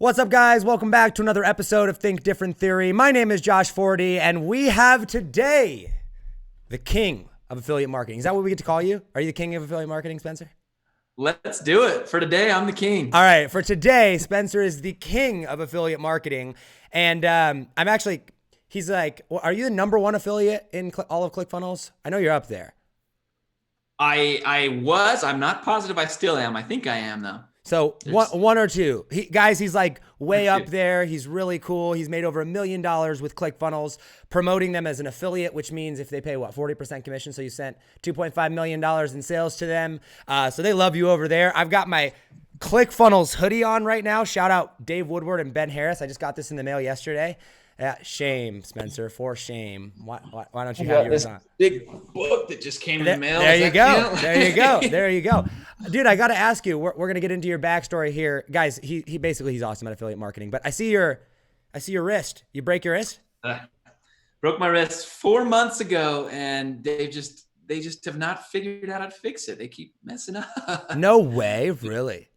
What's up, guys? Welcome back to another episode of Think Different Theory. My name is Josh Forti, and we have today the king of affiliate marketing. Is that what we get to call you? Are you the king of affiliate marketing, Spencer? Let's do it. For today, I'm the king. All right. For today, Spencer is the king of affiliate marketing. And he's like, well, are you the number one affiliate in all of ClickFunnels? I know you're up there. I'm not positive I still am. I think I am, though. So one or two. He's like way up there. He's really cool. He's made over $1 million with ClickFunnels, promoting them as an affiliate, which means if they pay 40% commission. So you sent $2.5 million in sales to them. So they love you over there. I've got my ClickFunnels hoodie on right now. Shout out Dave Woodward and Ben Harris. I just got this in the mail yesterday. Shame, Spencer, for shame. Why don't you have yours on? Big book that just came in the mail. There you go. There you go. There you go. Dude, I got to ask you, we're going to get into your backstory here. Guys, he's awesome at affiliate marketing, but I see your wrist. You break your wrist? Broke my wrist 4 months ago, and they just have not figured out how to fix it. They keep messing up. No way, really?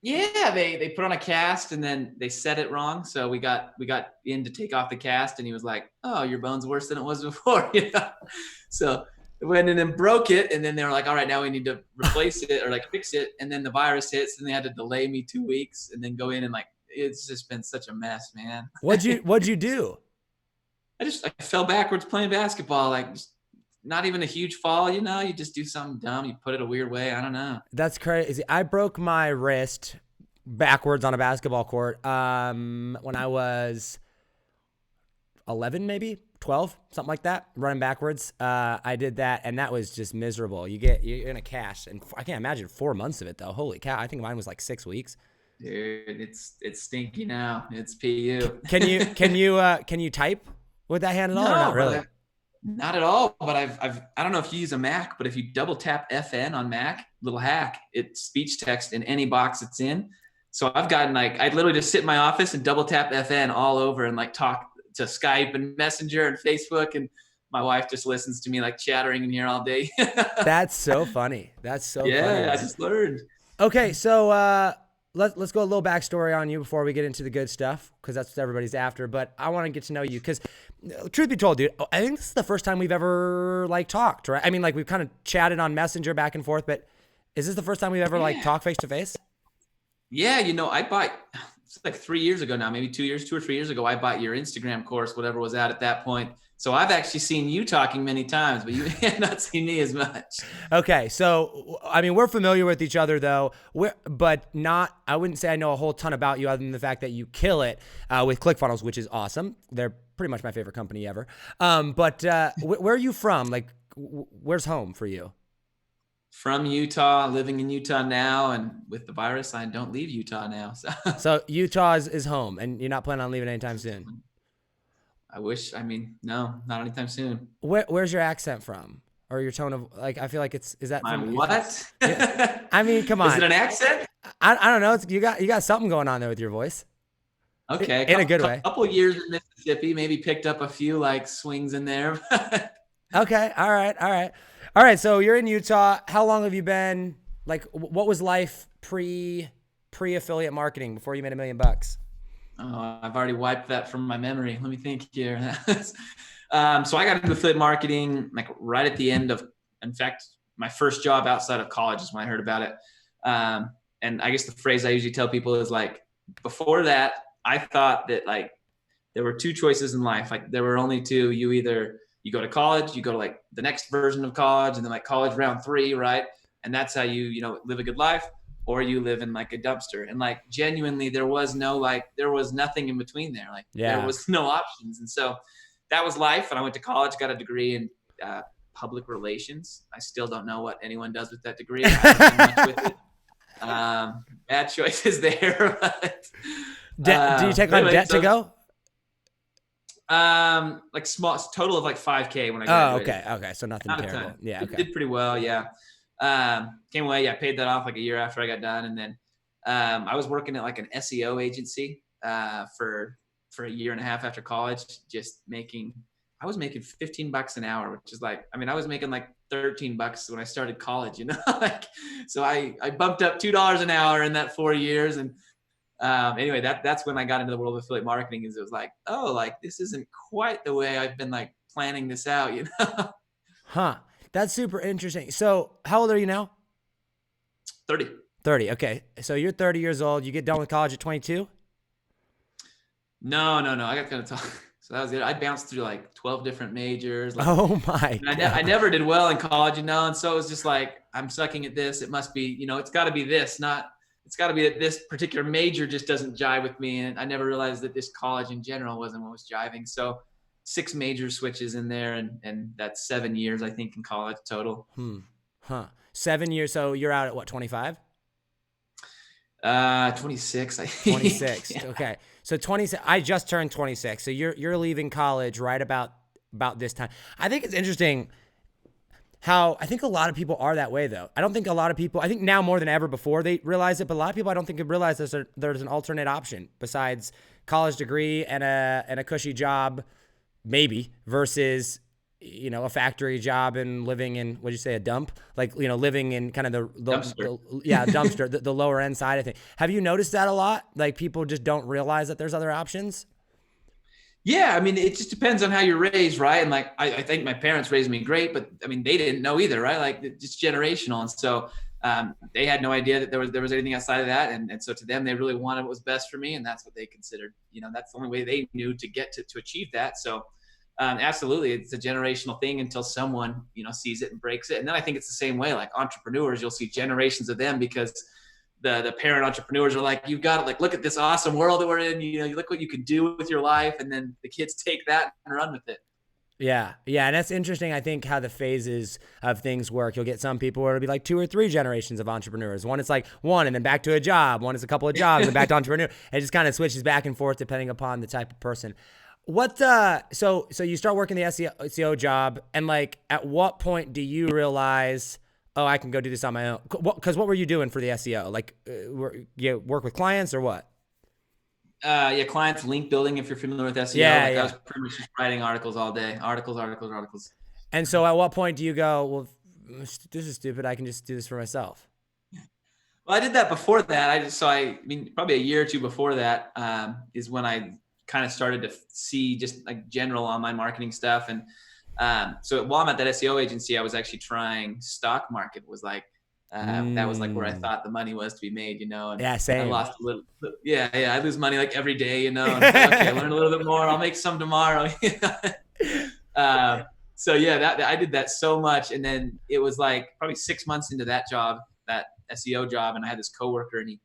Yeah, they put on a cast and then they set it wrong. So we got in to take off the cast, and he was like, "Oh, your bone's worse than it was before." So I went in and broke it, and then they were like, "All right, now we need to replace it or like fix it." And then the virus hits, and they had to delay me 2 weeks, and then go in and it's just been such a mess, man. What'd you do? I fell backwards playing basketball, just not even a huge fall, you just do something dumb. You put it a weird way. I don't know. That's crazy. I broke my wrist backwards on a basketball court when I was 11, maybe 12, something like that, running backwards. I did that, and that was just miserable. You're in a cast, and I can't imagine 4 months of it, though. Holy cow. I think mine was like 6 weeks. Dude, it's stinky now. It's PU. Can you type with that hand at all, or not really? Not at all, but I don't know if you use a Mac, but if you double tap FN on Mac, little hack, it's speech text in any box it's in. So I've gotten I literally just sit in my office and double tap FN all over and talk to Skype and Messenger and Facebook, and my wife just listens to me chattering in here all day. That's so funny. That's so funny. Yeah, I just learned. Okay, so let's go a little backstory on you before we get into the good stuff, because that's what everybody's after. But I want to get to know you because, truth be told, dude, I think this is the first time we've ever talked, right? I mean, we've kind of chatted on Messenger back and forth, but is this the first time we've ever talked face to face? Yeah, it's 3 years ago now, maybe 2 or 3 years ago, I bought your Instagram course, whatever was out at that point. So I've actually seen you talking many times, but you have not seen me as much. Okay, so I mean, we're familiar with each other though, I wouldn't say I know a whole ton about you other than the fact that you kill it with ClickFunnels, which is awesome. They're pretty much my favorite company ever. But where are you from? Where's home for you? From Utah, living in Utah now, and with the virus, I don't leave Utah now. So Utah is home, and you're not planning on leaving anytime soon? I wish. No, not anytime soon. Where's your accent from, or your tone of I feel like is that from what? I mean, come on. Is it an accent? I don't know. You got something going on there with your voice. Okay, in a good way. A couple of years in Mississippi, maybe picked up a few swings in there. Okay, all right. So you're in Utah. How long have you been? What was life pre affiliate marketing before you made $1 million? Oh, I've already wiped that from my memory. Let me think here. So I got into affiliate marketing right at the end of, in fact, my first job outside of college is when I heard about it. And I guess the phrase I usually tell people is before that, I thought that there were two choices in life. There were only two. You go to college, you go to the next version of college, and then college round 3, right? And that's how you live a good life, or you live in a dumpster. And genuinely, there was nothing in between there. There was no options. And so that was life. And I went to college, got a degree in public relations. I still don't know what anyone does with that degree. I haven't done much with it. Bad choices there. But, do you take on debt to go? Small total of $5K when I graduated. Oh, okay. So nothing terrible. Yeah, okay. Did pretty well. Yeah. Came away. Yeah. Paid that off a year after I got done. And then, I was working at an SEO agency, for a year and a half after college, I was making $15 an hour, which is I was making $13 when I started college, so I bumped up $2 an hour in that 4 years. And Anyway, that's when I got into the world of affiliate marketing. Is it was like, oh, like this isn't quite the way I've been like planning this out, you know? Huh. That's super interesting. So how old are you now? 30. 30. Okay. So you're 30 years old. You get done with college at 22? No. I got kind of talk. So that was it. I bounced through like 12 different majors. Like, Oh my God. I never did well in college, you know? And so it was just like, I'm sucking at this. It must be, you know, it's got to be this, not, it's got to be that this particular major just doesn't jive with me. And I never realized that this college in general wasn't what was jiving. So 6 major switches in there. And that's 7 years, I think, in college total. Huh. 7 years. So you're out at what, 25? 26, I think. 26. Yeah. Okay. So 26, I just turned 26. So you're leaving college right about this time. I think it's interesting how I think a lot of people are that way though. I don't think a lot of people, I think now more than ever before they realize it, but a lot of people I don't think have realized there's an alternate option besides college degree and a cushy job, maybe, versus, you know, a factory job and living in, what'd you say, a dump? Like, you know, living in kind of Dumpster. dumpster, the lower end side of things. Have you noticed that a lot? Like people just don't realize that there's other options? Yeah, I mean, it just depends on how you're raised, right? And like, I think my parents raised me great, but I mean, they didn't know either, right? Like, it's generational, and so they had no idea that there was anything outside of that, and so to them, they really wanted what was best for me, and that's what they considered. You know, that's the only way they knew to get to achieve that. So, absolutely, it's a generational thing until someone, you know, sees it and breaks it, and then I think it's the same way. Like entrepreneurs, you'll see generations of them because the parent entrepreneurs are like, you've got to like, look at this awesome world that we're in, you know, you look what you can do with your life. And then the kids take that and run with it. Yeah. And that's interesting. I think how the phases of things work. You'll get some people where it'll be like 2 or 3 generations of entrepreneurs. One is like one and then back to a job. One is a couple of jobs and then back to entrepreneur. It just kind of switches back and forth depending upon the type of person. So you start working the SEO job, and like at what point do you realize, oh, I can go do this on my own? Because what were you doing for the SEO? Like, you work with clients or what? Yeah, clients, link building, if you're familiar with SEO. Yeah. I was pretty much just writing articles all day. Articles. And so at what point do you go, well, this is stupid, I can just do this for myself? Well, I did that before that. I mean, probably a year or two before that is when I kind of started to see just like general online marketing stuff. And so while I'm at that SEO agency, I was actually trying stock market. Was like that was like where I thought the money was to be made, you know. And yeah, same. I lost a little. Yeah. I lose money like every day, you know. And okay, I learn a little bit more. I'll make some tomorrow. So yeah, I did that so much, and then it was like probably 6 months into that job, that SEO job, and I had this coworker, and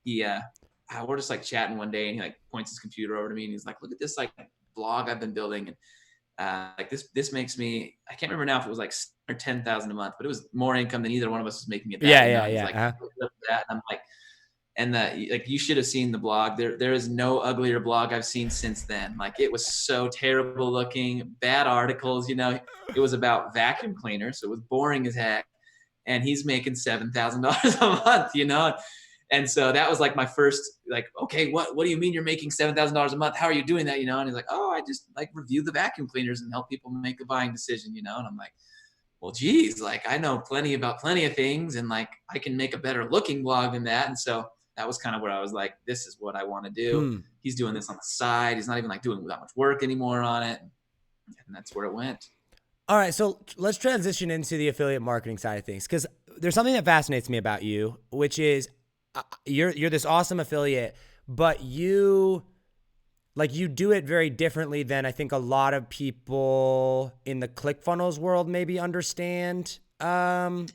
we're just like chatting one day, and he like points his computer over to me, and he's like, "Look at this like blog I've been building." And like this makes me, I can't remember now if it was like 7,000 or 10,000 a month, but it was more income than either one of us was making at that. Yeah. Like, look at that. And I'm like, and like, you should have seen the blog. There is no uglier blog I've seen since then. Like, it was so terrible looking, bad articles, you know. It was about vacuum cleaners, so it was boring as heck. And he's making $7,000 a month, you know. And so that was like my first, like, okay, what do you mean you're making $7,000 a month? How are you doing that? You know? And he's like, oh, I just like review the vacuum cleaners and help people make a buying decision, you know? And I'm like, well, geez, like I know plenty of things, and like I can make a better looking blog than that. And so that was kind of where I was like, this is what I want to do. He's doing this on the side. He's not even like doing that much work anymore on it. And that's where it went. All right, so let's transition into the affiliate marketing side of things, because there's something that fascinates me about you, which is you're this awesome affiliate, but you do it very differently than I think a lot of people in the ClickFunnels world maybe understand affiliate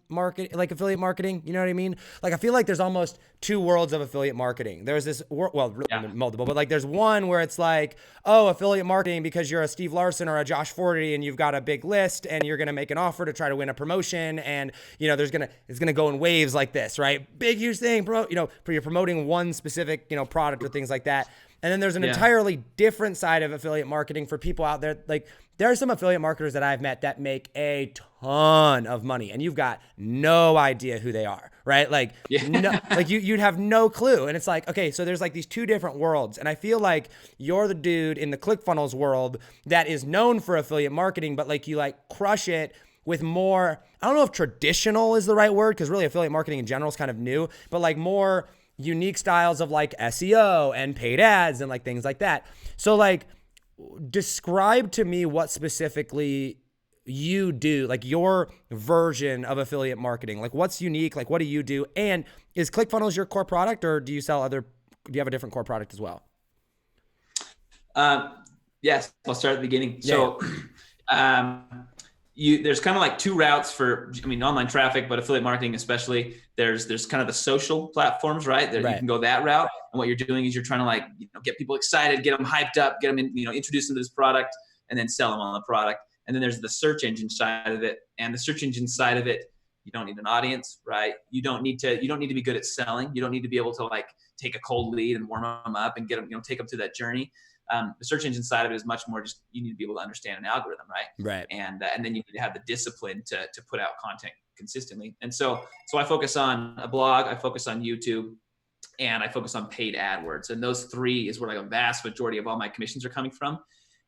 marketing. You know what I mean? Like, I feel like there's almost 2 worlds of affiliate marketing. There's this multiple, but like there's one where it's like, oh, affiliate marketing because you're a Steve Larson or a Josh Forti and you've got a big list and you're going to make an offer to try to win a promotion, and you know it's going to go in waves like this, right? Big huge thing, you're promoting one specific, you know, product or things like that. And then there's an entirely different side of affiliate marketing for people out there. Like, there are some affiliate marketers that I've met that make a ton of money, and you've got no idea who they are, right? Like, you'd have no clue. And it's like, okay, so there's like these 2 different worlds. And I feel like you're the dude in the ClickFunnels world that is known for affiliate marketing, but like you like crush it with more, I don't know if traditional is the right word, because really affiliate marketing in general is kind of new, but like more, unique styles of like SEO and paid ads and like things like that. So like, describe to me what specifically you do, like your version of affiliate marketing. Like what's unique? Like what do you do? And is ClickFunnels your core product, or do you have a different core product as well? Yes, I'll start at the beginning. Yeah. So there's kind of like two routes for, online traffic, but affiliate marketing especially. There's kind of the social platforms, right? You can go that route. And what you're doing is you're trying to like, get people excited, get them hyped up, get them in, introduce them to this product, and then sell them on the product. And then there's the search engine side of it. And the search engine side of it, you don't need an audience, right? You don't need to be good at selling. You don't need to be able to like take a cold lead and warm them up and get them, take them through that journey. The search engine side of it is much more just, you need to be able to understand an algorithm, right? Right. And then you need to have the discipline to put out content consistently. And so I focus on a blog, I focus on YouTube, and I focus on paid AdWords. And those three is where like a vast majority of all my commissions are coming from.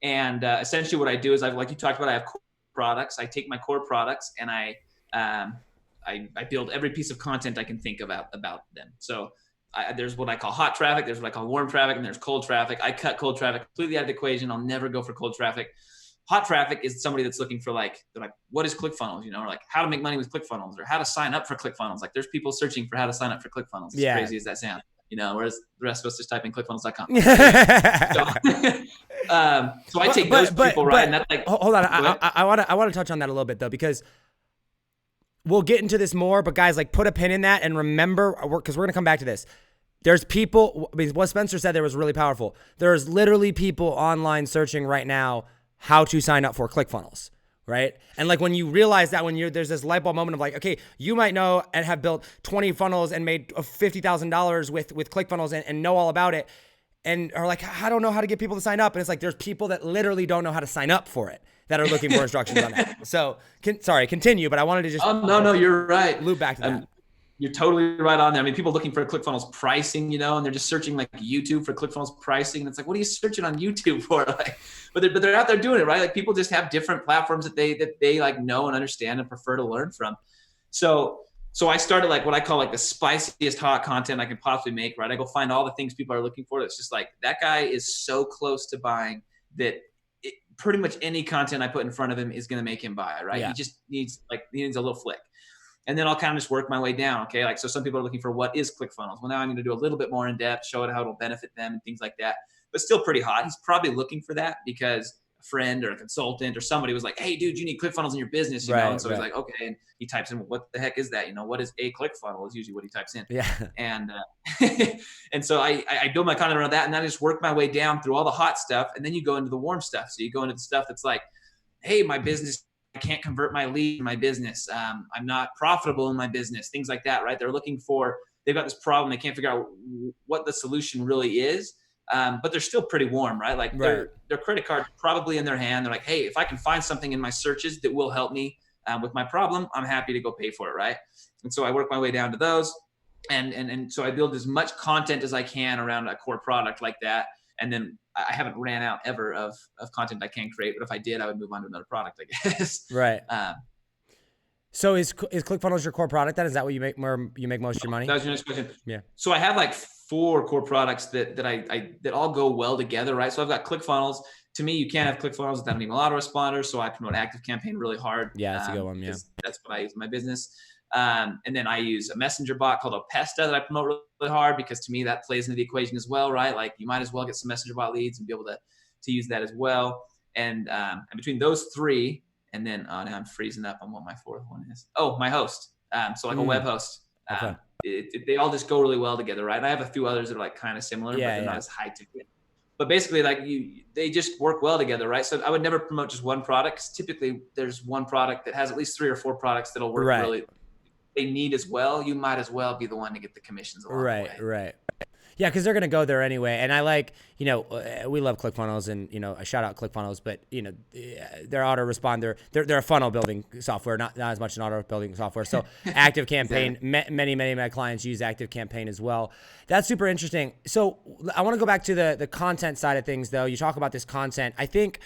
And essentially what I do is like you talked about, I have core products. I take my core products and I build every piece of content I can think about them. So there's what I call hot traffic, there's what I call warm traffic, and there's cold traffic. I cut cold traffic completely out of the equation. I'll never go for cold traffic. Hot traffic is somebody that's looking for they're like, what is ClickFunnels? Or like how to make money with ClickFunnels, or how to sign up for ClickFunnels. Like there's people searching for how to sign up for ClickFunnels. As crazy as that sounds, whereas the rest of us just type in ClickFunnels.com. So I take those people, right? And that's like, hold on. I want to touch on that a little bit though, because we'll get into this more, but guys, like put a pin in that and remember, because we're going to come back to this. There's people, what Spencer said there was really powerful. There's literally people online searching right now how to sign up for ClickFunnels, right? And like when you realize that, there's this light bulb moment of like, okay, you might know and have built 20 funnels and made $50,000 with ClickFunnels and know all about it, and are like, I don't know how to get people to sign up. And it's like, there's people that literally don't know how to sign up for it that are looking for instructions on that. So continue, but I wanted to just no, you're right. Loop back to that. You're totally right on there. People looking for ClickFunnels pricing, and they're just searching like YouTube for ClickFunnels pricing. And it's like, what are you searching on YouTube for? Like, but they're out there doing it, right? Like people just have different platforms that they like know and understand and prefer to learn from. So I started like what I call like the spiciest hot content I can possibly make, right? I go find all the things people are looking for. It's just like, that guy is so close to buying that pretty much any content I put in front of him is going to make him buy, right? Yeah. He just needs a little flick. And then I'll kind of just work my way down. Okay. Like, so some people are looking for what is ClickFunnels. Well, now I'm going to do a little bit more in depth, show it how it'll benefit them and things like that, but still pretty hot. He's probably looking for that because a friend or a consultant or somebody was like, hey dude, you need ClickFunnels in your business, you know? And so he's like, okay. And he types in, what the heck is that? What is a ClickFunnel is usually what he types in. Yeah. And, and so I build my content around that, and I just work my way down through all the hot stuff. And then you go into the warm stuff. So you go into the stuff that's like, hey, my business, I can't convert my lead in my business. I'm not profitable in my business, things like that, right? They've got this problem. They can't figure out what the solution really is, but they're still pretty warm, right? Like their credit card probably in their hand. They're like, hey, if I can find something in my searches that will help me with my problem, I'm happy to go pay for it, right? And so I work my way down to those. And so I build as much content as I can around a core product like that. And then I haven't ran out ever of content I can create, but if I did, I would move on to another product, I guess. Right. So is ClickFunnels your core product then? Is that what you make most of your money? That was your next question. Yeah. So I have like 4 core products that all go well together, right? So I've got ClickFunnels. To me, you can't have ClickFunnels without an email autoresponder. So I promote ActiveCampaign really hard. Yeah, that's a good one. Yeah. That's what I use in my business. And then I use a messenger bot called Opesta that I promote really hard, because to me that plays into the equation as well, right? Like you might as well get some messenger bot leads and be able to use that as well. And between those 3, and then now I'm freezing up on what my 4th one is. Oh, my host. So like a web host. Okay. They all just go really well together, right? And I have a few others that are like kind of similar, but they're not as high ticket. But basically, like they just work well together, right? So I would never promote just one product, 'cause typically there's one product that has at least 3 or 4 products that'll work really. They need as well. You might as well be the one to get the commissions along the way. Right. Yeah, because they're going to go there anyway. And I like, we love ClickFunnels, and, I shout out ClickFunnels, but, their autoresponder, they're a funnel building software, not as much an auto building software. So ActiveCampaign, many of my clients use ActiveCampaign as well. That's super interesting. So I want to go back to the content side of things, though. You talk about this content. I think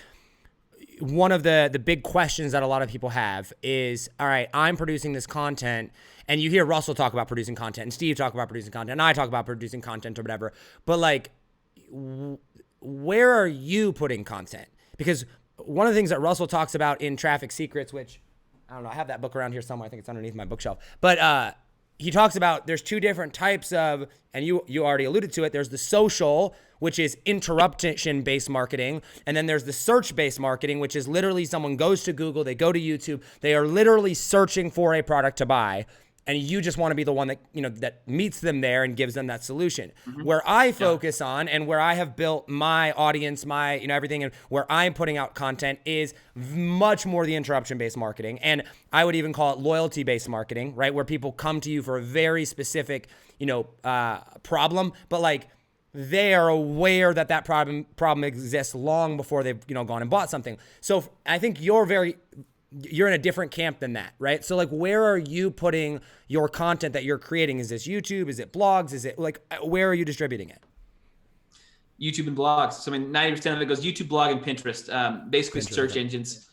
one of the big questions that a lot of people have is, all right, I'm producing this content, and you hear Russell talk about producing content, and Steve talk about producing content, and I talk about producing content or whatever. But like, where are you putting content? Because one of the things that Russell talks about in Traffic Secrets, which I don't know, I have that book around here somewhere. I think it's underneath my bookshelf. But he talks about there's two different types of, and you already alluded to it. There's the social, which is interruption-based marketing. And then there's the search-based marketing, which is literally someone goes to Google, they go to YouTube, they are literally searching for a product to buy. And you just want to be the one that, that meets them there and gives them that solution. Mm-hmm. Where I focus on, and where I have built my audience, my, everything, and where I'm putting out content is much more the interruption-based marketing. And I would even call it loyalty-based marketing, right? Where people come to you for a very specific, problem, but like they are aware that that problem exists long before they've, gone and bought something. So I think you're in a different camp than that, right? So like, where are you putting your content that you're creating? Is this YouTube? Is it blogs? Is it like, where are you distributing it? YouTube and blogs. So 90% of it goes YouTube, blog, and Pinterest. Basically Pinterest, search engines.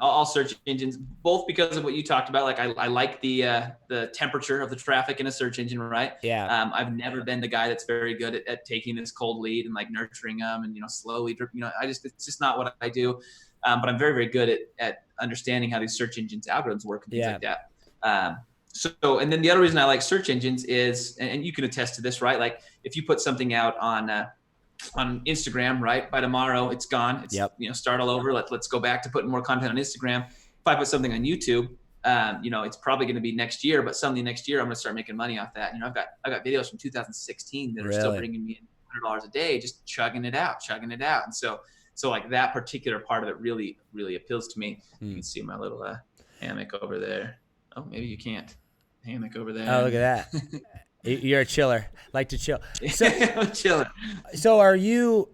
All search engines, both because of what you talked about. Like I like the temperature of the traffic in a search engine, right? Yeah. I've never been the guy that's very good at taking this cold lead and like nurturing them and, slowly, it's just not what I do. But I'm very, very good at understanding how these search engines algorithms work and things like that. And then the other reason I like search engines is, and you can attest to this, right? Like if you put something out on Instagram, right? By tomorrow, it's gone. It's, start all over. Let's go back to putting more content on Instagram. If I put something on YouTube, it's probably going to be next year, but suddenly next year I'm going to start making money off that. I've got videos from 2016 that are still bringing me in $100 a day, just chugging it out. And so like that particular part of it really, really appeals to me. You can see my little hammock over there. Oh, maybe you can't. Hammock over there. Oh, look at that. You're a chiller. Like to chill. So, I'm chilling. So are you,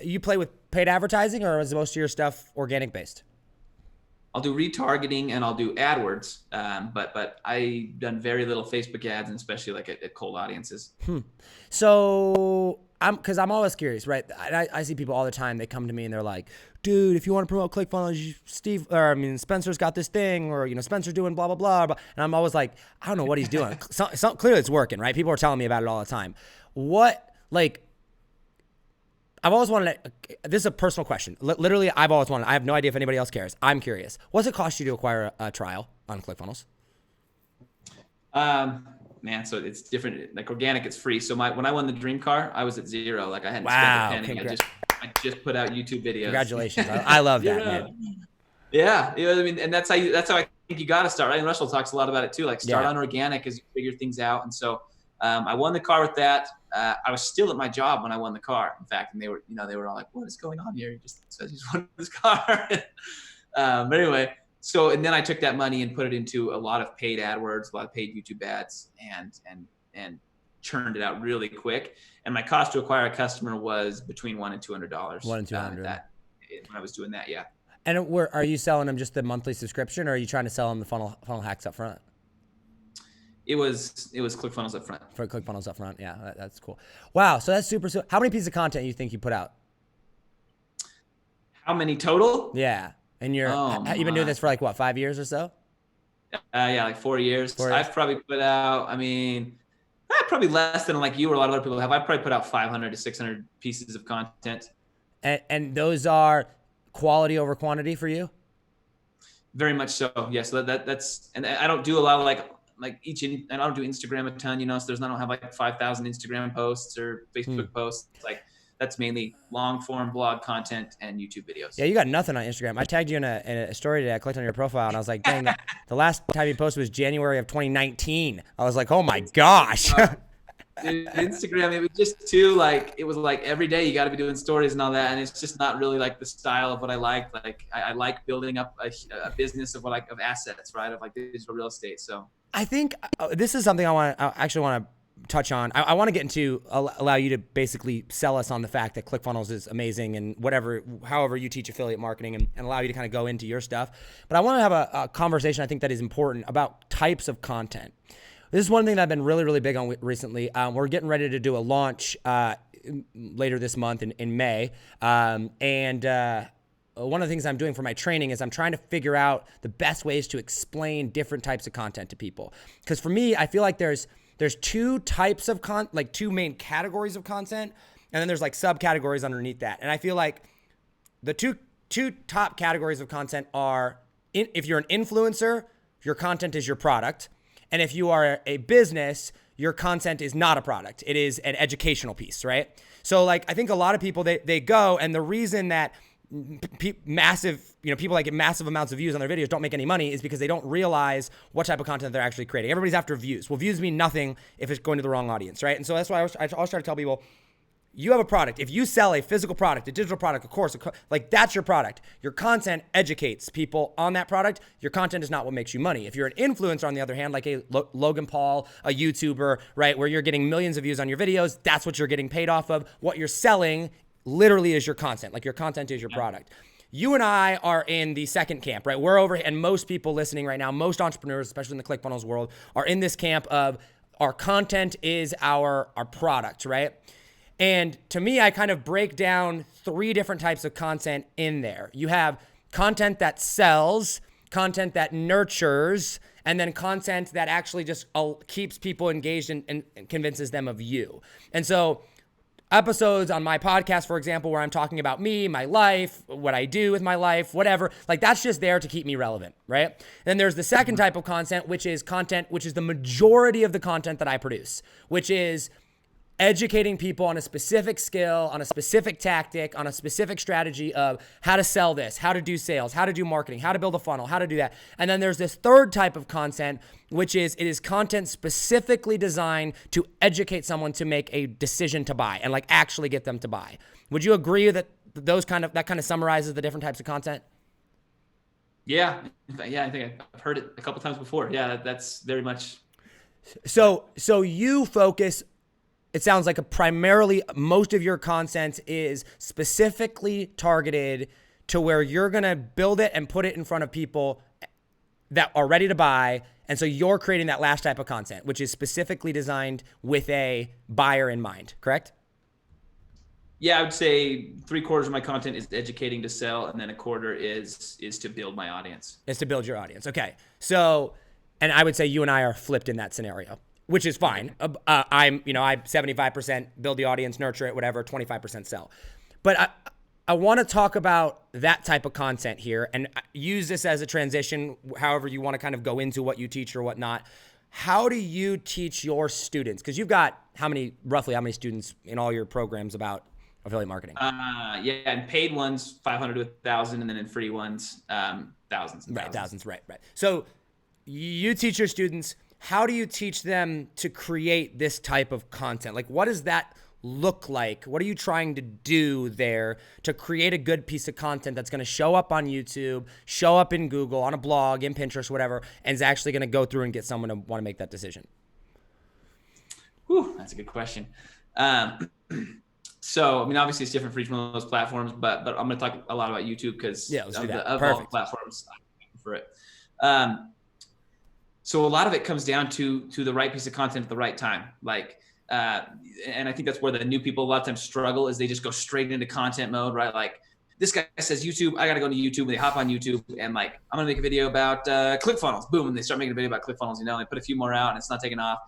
you play with paid advertising, or is most of your stuff organic based? I'll do retargeting and I'll do AdWords. But I've done very little Facebook ads, and especially like at cold audiences. So I'm always curious, right? I see people all the time. They come to me and they're like, dude, if you want to promote ClickFunnels, Spencer's got this thing, or, Spencer's doing blah, blah, blah. And I'm always like, I don't know what he's doing. Clearly it's working, right? People are telling me about it all the time. I've always wanted to, this is a personal question. Literally, I have no idea if anybody else cares. I'm curious. What's it cost you to acquire a trial on ClickFunnels? Man, so it's different. Like organic, it's free. So when I won the dream car, I was at zero. Like I hadn't spent a penny. I just put out YouTube videos. Congratulations. I love that, man. Yeah. And that's how I think you got to start, right? And Russell talks a lot about it too. Like start on organic as you figure things out. And so I won the car with that. I was still at my job when I won the car, in fact, and they were all like, what is going on here? He just says he's won this car. But anyway, so, and then I took that money and put it into a lot of paid AdWords, a lot of paid YouTube ads, and churned it out really quick. And my cost to acquire a customer was between $100 and $200. $100 and $200. When I was doing that, yeah. And are you selling them just the monthly subscription, or are you trying to sell them the funnel hacks up front? It was ClickFunnels up front. For ClickFunnels up front, yeah, that's cool. Wow, so that's super. How many pieces of content you think you put out? How many total? Yeah, and you've been doing this for like what, 5 years or so? Yeah, like 4 years. I've probably put out. Probably less than like you or a lot of other people have. I probably put out 500 to 600 pieces of content. And those are quality over quantity for you? Very much so. Yeah. So that's, and I don't do a lot of and I don't do Instagram a ton, so I don't have like 5,000 Instagram posts or Facebook posts. Like that's mainly long form blog content and YouTube videos. Yeah. You got nothing on Instagram. I tagged you in a story today. I clicked on your profile and I was like, dang, the last time you posted was January of 2019. I was like, oh my gosh. Dude, Instagram, it was just it was like every day you got to be doing stories and all that. And it's just not really like the style of what I like. Like I like building up a business of assets, right? Of like digital real estate. So I think this is something I actually want to touch on. I want to get into, allow you to basically sell us on the fact that ClickFunnels is amazing and however you teach affiliate marketing and allow you to kind of go into your stuff. But I want to have a conversation I think that is important about types of content. This is one thing that I've been really, really big on recently. We're getting ready to do a launch later this month in May. And one of the things I'm doing for my training is I'm trying to figure out the best ways to explain different types of content to people. Because for me, I feel like there's two types of like two main categories of content, and then there's like subcategories underneath that. And I feel like the two top categories of content are, if you're an influencer, your content is your product. And if you are a business, your content is not a product. It is an educational piece, right? So like, I think a lot of people, they go, and the reason that massive, people that get massive amounts of views on their videos don't make any money is because they don't realize what type of content they're actually creating. Everybody's after views. Well, views mean nothing if it's going to the wrong audience, right? And so that's why I always try to tell people, you have a product. If you sell a physical product, a digital product, a course, like that's your product. Your content educates people on that product. Your content is not what makes you money. If you're an influencer, on the other hand, like a Logan Paul, a YouTuber, right, where you're getting millions of views on your videos, that's what you're getting paid off of. What you're selling literally is your content. Like your content is your product. You and I are in the second camp, right? We're over, and most people listening right now, most entrepreneurs, especially in the ClickFunnels world, are in this camp of our content is our product, right? And to me, I kind of break down three different types of content in there. You have content that sells, content that nurtures, and then content that actually just keeps people engaged and convinces them of you. And so episodes on my podcast, for example, where I'm talking about me, my life, what I do with my life, whatever, like that's just there to keep me relevant, right? Then there's the second type of content, which is the majority of the content that I produce, which is educating people on a specific skill, on a specific tactic, on a specific strategy of how to sell this, how to do sales, how to do marketing, how to build a funnel, how to do that. And then there's this third type of content, which is it is content specifically designed to educate someone to make a decision to buy and like actually get them to buy. Would you agree that that kind of summarizes the different types of content? Yeah, I think I've heard it a couple times before. Yeah, that's very much. So you focus. It sounds like primarily most of your content is specifically targeted to where you're going to build it and put it in front of people that are ready to buy. And so you're creating that last type of content, which is specifically designed with a buyer in mind, correct? Yeah, I would say 3/4 of my content is educating to sell, and then 1/4 is to build my audience. Is to build your audience. Okay. So, and I would say you and I are flipped in that scenario, which is fine. I'm 75% build the audience, nurture it, whatever, 25% sell. But I want to talk about that type of content here and use this as a transition, however you want to kind of go into what you teach or whatnot. How do you teach your students? Because you've got roughly how many students in all your programs about affiliate marketing? Yeah, and paid ones, 500 to 1,000, and then in free ones, thousands. Right, thousands, right. So you teach your students. How do you teach them to create this type of content? Like, what does that look like? What are you trying to do there to create a good piece of content that's going to show up on YouTube, show up in Google, on a blog, in Pinterest, whatever, and is actually going to go through and get someone to want to make that decision? Whew, that's a good question. So, obviously it's different for each one of those platforms, but I'm going to talk a lot about YouTube because of all the platforms for it. So a lot of it comes down to the right piece of content at the right time. Like, and I think that's where the new people a lot of times struggle is they just go straight into content mode, right? Like this guy says YouTube, I got to go to YouTube, and they hop on YouTube and like, I'm going to make a video about ClickFunnels. Boom. And they start making a video about ClickFunnels, and they put a few more out and it's not taking off.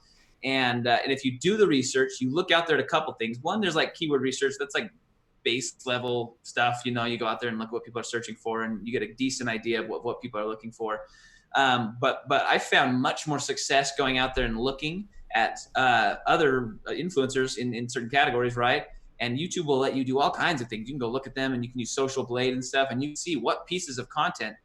And if you do the research, you look out there at a couple things. One, there's like keyword research. That's like base level stuff. You go out there and look what people are searching for, and you get a decent idea of what people are looking for. But I found much more success going out there and looking at other influencers in certain categories, right? And YouTube will let you do all kinds of things. You can go look at them, and you can use Social Blade and stuff, and you can see what pieces of content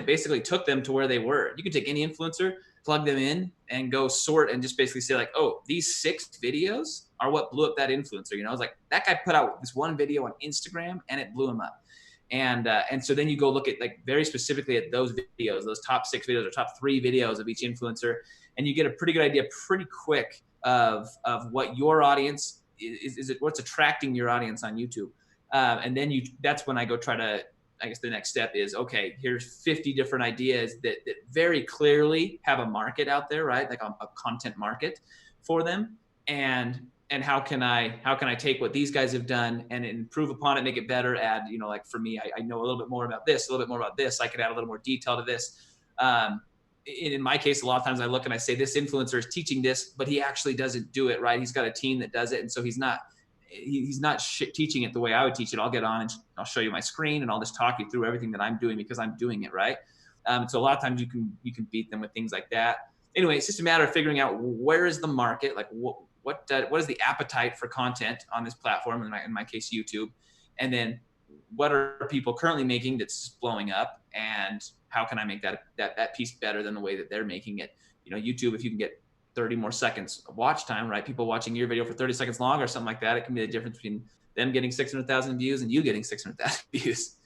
basically took them to where they were. You can take any influencer, plug them in, and go sort and just basically say like, oh, these 6 videos are what blew up that influencer. It's like that guy put out this one video on Instagram and it blew him up. And so then you go look at like very specifically at those videos, those top 6 videos or top 3 videos of each influencer, and you get a pretty good idea pretty quick of what your audience is, what's attracting your audience on YouTube. And then that's when I go try to, I guess the next step is, okay, here's 50 different ideas that very clearly have a market out there, right? Like a content market for them. And and how can I take what these guys have done and improve upon it, make it better, add, like for me, I know a little bit more about this, a little bit more about this. I could add a little more detail to this. In my case, a lot of times I look and I say, this influencer is teaching this, but he actually doesn't do it, right? He's got a team that does it. And so he's not teaching it the way I would teach it. I'll get on and I'll show you my screen and I'll just talk you through everything that I'm doing because I'm doing it, right? So a lot of times you can beat them with things like that. Anyway, it's just a matter of figuring out where is the market, like what is the appetite for content on this platform, in my case, YouTube, and then what are people currently making that's blowing up, and how can I make that piece better than the way that they're making it? YouTube, if you can get 30 more seconds of watch time, right? People watching your video for 30 seconds longer or something like that, it can be the difference between them getting 600,000 views and you getting 600,000 views.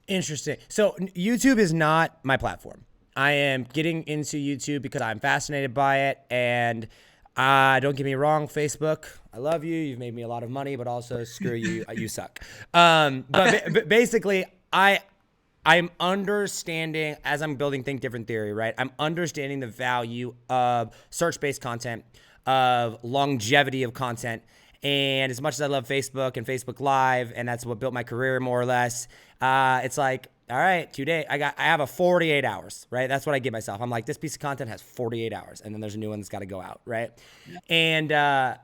Interesting. So YouTube is not my platform. I am getting into YouTube because I'm fascinated by it. And don't get me wrong, Facebook, I love you. You've made me a lot of money, but also screw you. You suck. But basically, I'm understanding, as I'm building Think Different Theory, right? I'm understanding the value of search-based content, of longevity of content. And as much as I love Facebook and Facebook Live, and that's what built my career more or less, it's like, all right, today I have a 48 hours, right? That's what I give myself. I'm like, this piece of content has 48 hours, and then there's a new one that's got to go out, right? Yeah. And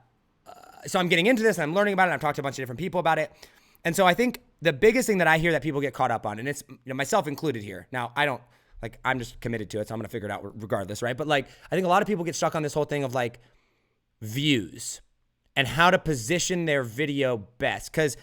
so I'm getting into this, and I'm learning about it, and I've talked to a bunch of different people about it. And so I think the biggest thing that I hear that people get caught up on, and it's myself included here. Now, I'm just committed to it, so I'm going to figure it out regardless, right? But I think a lot of people get stuck on this whole thing of views and how to position their video best. Because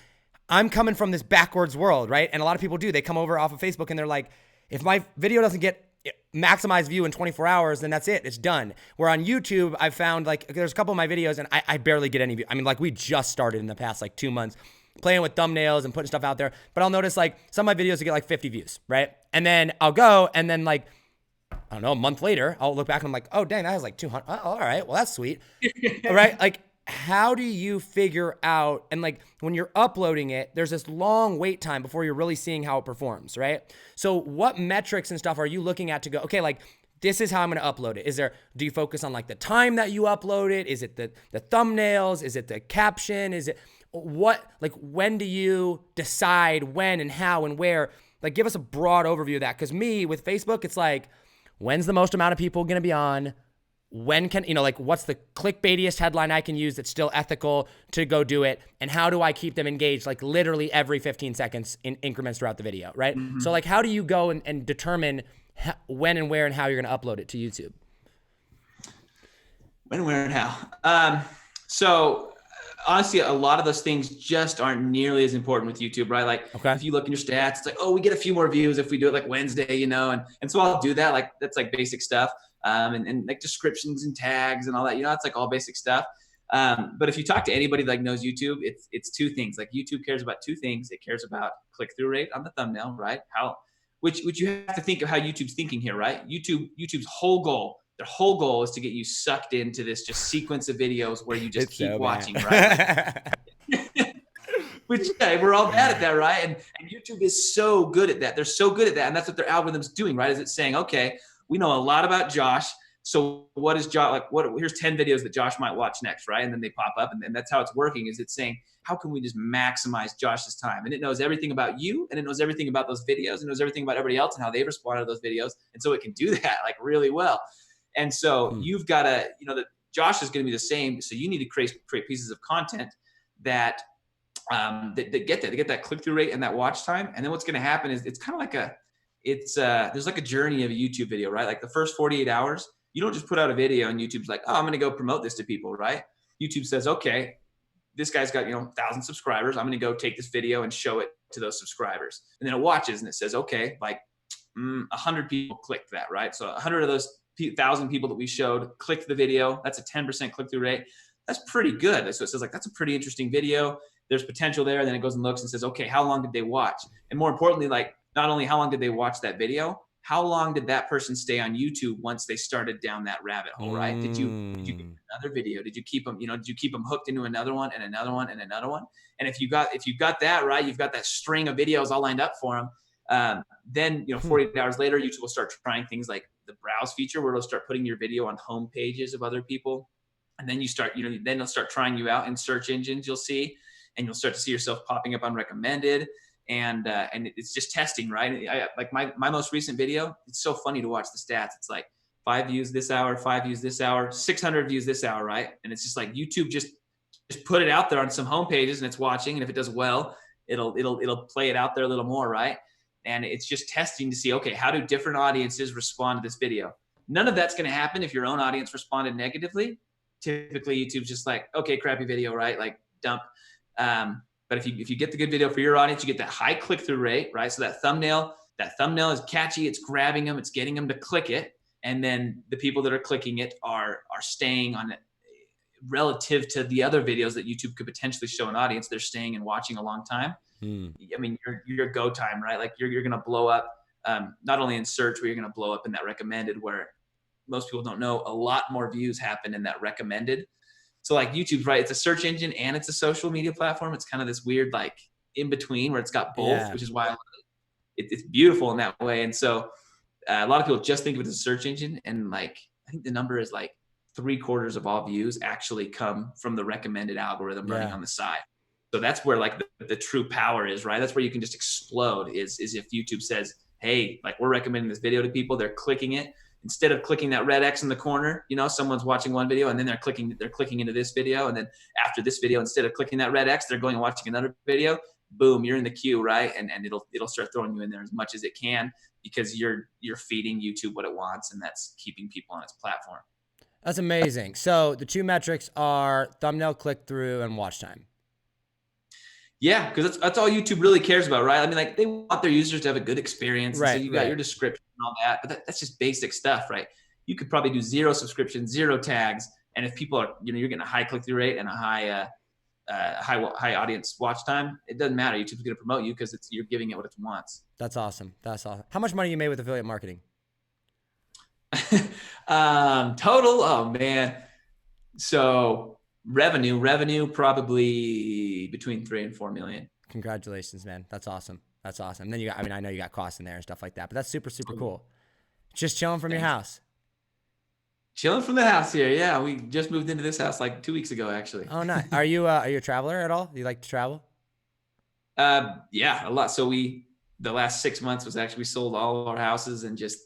I'm coming from this backwards world, right? And a lot of people do. They come over off of Facebook and they're like, if my video doesn't get maximized view in 24 hours, then that's it. It's done. Where on YouTube, I've found there's a couple of my videos and I barely get any view. I mean, we just started in the past 2 months playing with thumbnails and putting stuff out there. But I'll notice some of my videos will get 50 views, right? And then I'll go and then I don't know, a month later, I'll look back and I'm like, oh, dang, that has 200. Oh, all right, well, that's sweet. All right, how do you figure out, and when you're uploading it, there's this long wait time before you're really seeing how it performs, right? So what metrics and stuff are you looking at to go, okay, this is how I'm going to upload it? Do you focus on the time that you upload it? Is it the thumbnails? Is it the caption? Is it what, when do you decide when and how and where? Give us a broad overview of that. Cause me with Facebook, it's when's the most amount of people going to be on? When can, what's the clickbaitiest headline I can use that's still ethical to go do it? And how do I keep them engaged literally every 15 seconds in increments throughout the video, right? Mm-hmm. So how do you go and determine when and where and how you're going to upload it to YouTube? When, where, and how. So honestly, a lot of those things just aren't nearly as important with YouTube, right? Okay. If you look in your stats, it's we get a few more views if we do it Wednesday, and so I'll do that. That's basic stuff. And descriptions and tags and all that, it's all basic stuff. But if you talk to anybody that knows YouTube, it's two things. YouTube cares about two things. It cares about click-through rate on the thumbnail, right? Which you have to think of how YouTube's thinking here, right? YouTube's their whole goal is to get you sucked into this just sequence of videos where you just keep watching, right? Which we're all bad at that, right? And YouTube is so good at that. They're so good at that. And that's what their algorithm's doing, right? Is it saying, okay, we know a lot about Josh. So what is Josh, here's 10 videos that Josh might watch next, right? And then they pop up, and that's how it's working, is it's saying, how can we just maximize Josh's time? And it knows everything about you, and it knows everything about those videos, and knows everything about everybody else and how they responded to those videos. And so it can do that really well. And so you've got to, that Josh is going to be the same. So you need to create pieces of content that get that. They get that click-through rate and that watch time. And then what's going to happen is it's kind of there's a journey of a YouTube video, right? The first 48 hours, you don't just put out a video and YouTube's oh, I'm going to go promote this to people, right? YouTube says, okay, this guy's got, 1,000 subscribers. I'm going to go take this video and show it to those subscribers. And then it watches and it says, okay, 100 people clicked that, right? So 100 of those 1,000 people that we showed clicked the video. That's a 10% click-through rate. That's pretty good. So it says that's a pretty interesting video. There's potential there. Then it goes and looks and says, okay, how long did they watch? And more importantly, not only how long did they watch that video, how long did that person stay on YouTube once they started down that rabbit hole, right? Did you get another video? Did you keep them, did you keep them hooked into another one and another one and another one? And if you got that right, you've got that string of videos all lined up for them. Then 48 hours later, YouTube will start trying things like the browse feature, where it'll start putting your video on home pages of other people. And then then they'll start trying you out in search engines, you'll see, and you'll start to see yourself popping up on recommended. And it's just testing, right? Like my most recent video, it's so funny to watch the stats. It's like 5 views this hour, 5 views this hour, 600 views this hour, right? And it's just like YouTube just put it out there on some home pages and it's watching. And if it does well, it'll play it out there a little more, right? And it's just testing to see, okay, how do different audiences respond to this video? None of that's going to happen if your own audience responded negatively. Typically, YouTube's just like, okay, crappy video, right? Like dump. But if you get the good video for your audience, you get that high click-through rate, right? So that thumbnail is catchy. It's grabbing them. It's getting them to click it. And then the people that are clicking it are staying on it relative to the other videos that YouTube could potentially show an audience. They're staying and watching a long time. I mean, your go time, right? Like you're going to blow up, not only in search, but you're going to blow up in that recommended, where most people don't know a lot more views happen in that recommended. So like YouTube's right, it's a search engine and it's a social media platform. It's kind of this weird like in between where it's got both, which is why it's beautiful in that way. And so a lot of people just think of it as a search engine, and like I think the number is like 3/4 of all views actually come from the recommended algorithm running on the side. So that's where like the true power is, right? That's where you can just explode is if YouTube says, hey, like we're recommending this video to people, they're clicking it. Instead of clicking that red X in the corner, someone's watching one video and then they're clicking into this video. And then after this video, instead of clicking that red X, they're going and watching another video. Boom, you're in the queue, right? And it'll start throwing you in there as much as it can, because you're feeding YouTube what it wants, and that's keeping people on its platform. That's amazing. So the two metrics are thumbnail click through and watch time. Yeah, because that's all YouTube really cares about, right? I mean, like they want their users to have a good experience. Right. So you got your description and all that, but that's just basic stuff, right? You could probably do 0 subscriptions, 0 tags, and if people are, you're getting a high click-through rate and a high audience watch time, it doesn't matter. YouTube's going to promote you because you're giving it what it wants. That's awesome. How much money you made with affiliate marketing? Total, oh man. So revenue probably between 3 and 4 million. Congratulations, man. That's awesome. And then I know you got costs in there and stuff like that, but that's super, super cool. Just chilling from your house. Chilling from the house here. Yeah. We just moved into this house like 2 weeks ago, actually. Oh, nice. Are you a traveler at all? Do you like to travel? Yeah, a lot. So the last 6 months was actually, we sold all of our houses and just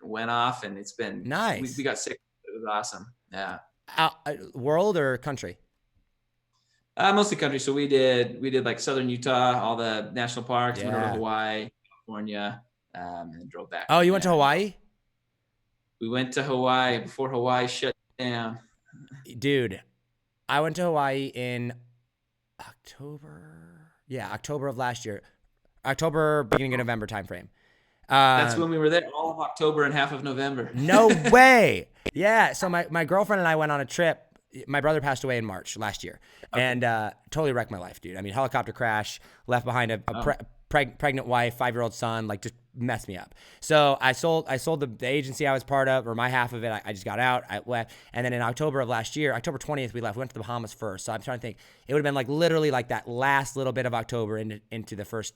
went off, and it's been nice. We got sick. It was awesome. Yeah. World or country? Mostly country. So we did like Southern Utah, all the national parks, went over to Hawaii, California, and then drove back. Oh, you went to Hawaii? We went to Hawaii before Hawaii shut down. Dude, I went to Hawaii in October. Yeah, October of last year. October, beginning of November timeframe. That's when we were there, all of October and half of November. No way. Yeah. So my girlfriend and I went on a trip. My brother passed away in March last year, and totally wrecked my life, dude. I mean, helicopter crash, left behind a pregnant wife, 5-year-old son, like just messed me up. So I sold the agency I was part of, or my half of it. I just got out. I left, and then in October of last year, October 20th, we left. We went to the Bahamas first. So I'm trying to think. It would have been like literally like that last little bit of October into the first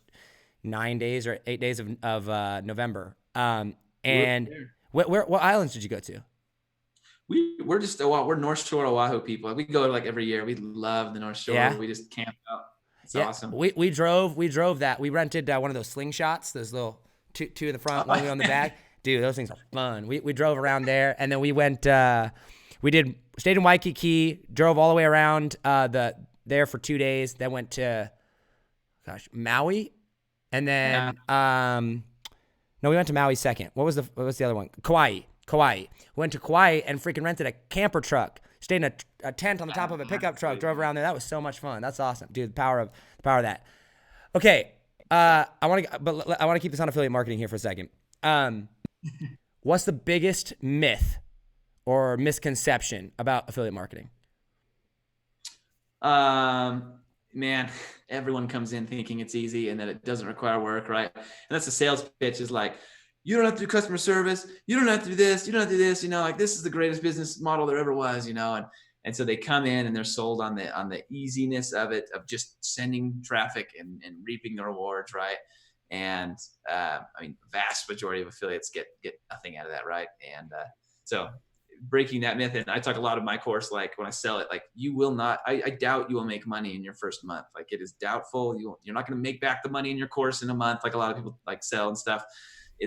9 days or 8 days of November. And what islands did you go to? We're North Shore Oahu people. We go like every year. We love the North Shore. Yeah. We just camp out. It's awesome. We drove that. We rented one of those slingshots, those little two in the front, one on the back. Dude, those things are fun. We drove around there, and then we went. Stayed in Waikiki, drove all the way around there for 2 days. Then went to Maui, and then no, we went to Maui second. What was the other one? Kauai. Went to Kauai and freaking rented a camper truck. Stayed in a tent on the top of a pickup truck. Drove around there. That was so much fun. That's awesome, dude. The power of that. Okay, I want to keep this on affiliate marketing here for a second. What's the biggest myth or misconception about affiliate marketing? Man, everyone comes in thinking it's easy and that it doesn't require work, right? And that's the sales pitch, is like, you don't have to do customer service. You don't have to do this. You don't have to do this. Like this is the greatest business model there ever was. And so they come in and they're sold on the easiness of it, of just sending traffic and reaping the rewards, right? And I mean, vast majority of affiliates get nothing out of that, right? And so breaking that myth. And I talk a lot of my course, like when I sell it, like you will not, I doubt you will make money in your first month. Like it is doubtful. You're not going to make back the money in your course in a month. Like a lot of people like sell and stuff.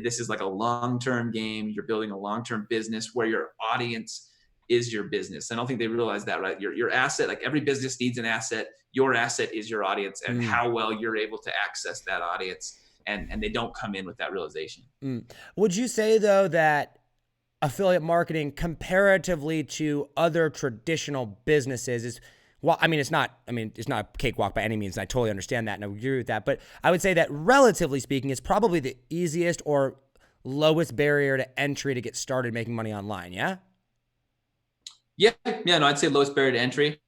This is like a long-term game. You're building a long-term business where your audience is your business. I don't think they realize that, right? Your asset, like every business needs an asset. Your asset is your audience and how well you're able to access that audience. And they don't come in with that realization. Would you say though that affiliate marketing comparatively to other traditional businesses is, well, I mean, it's not a cakewalk by any means. And I totally understand that and I agree with that. But I would say that relatively speaking, it's probably the easiest or lowest barrier to entry to get started making money online. Yeah. Yeah. No, I'd say lowest barrier to entry.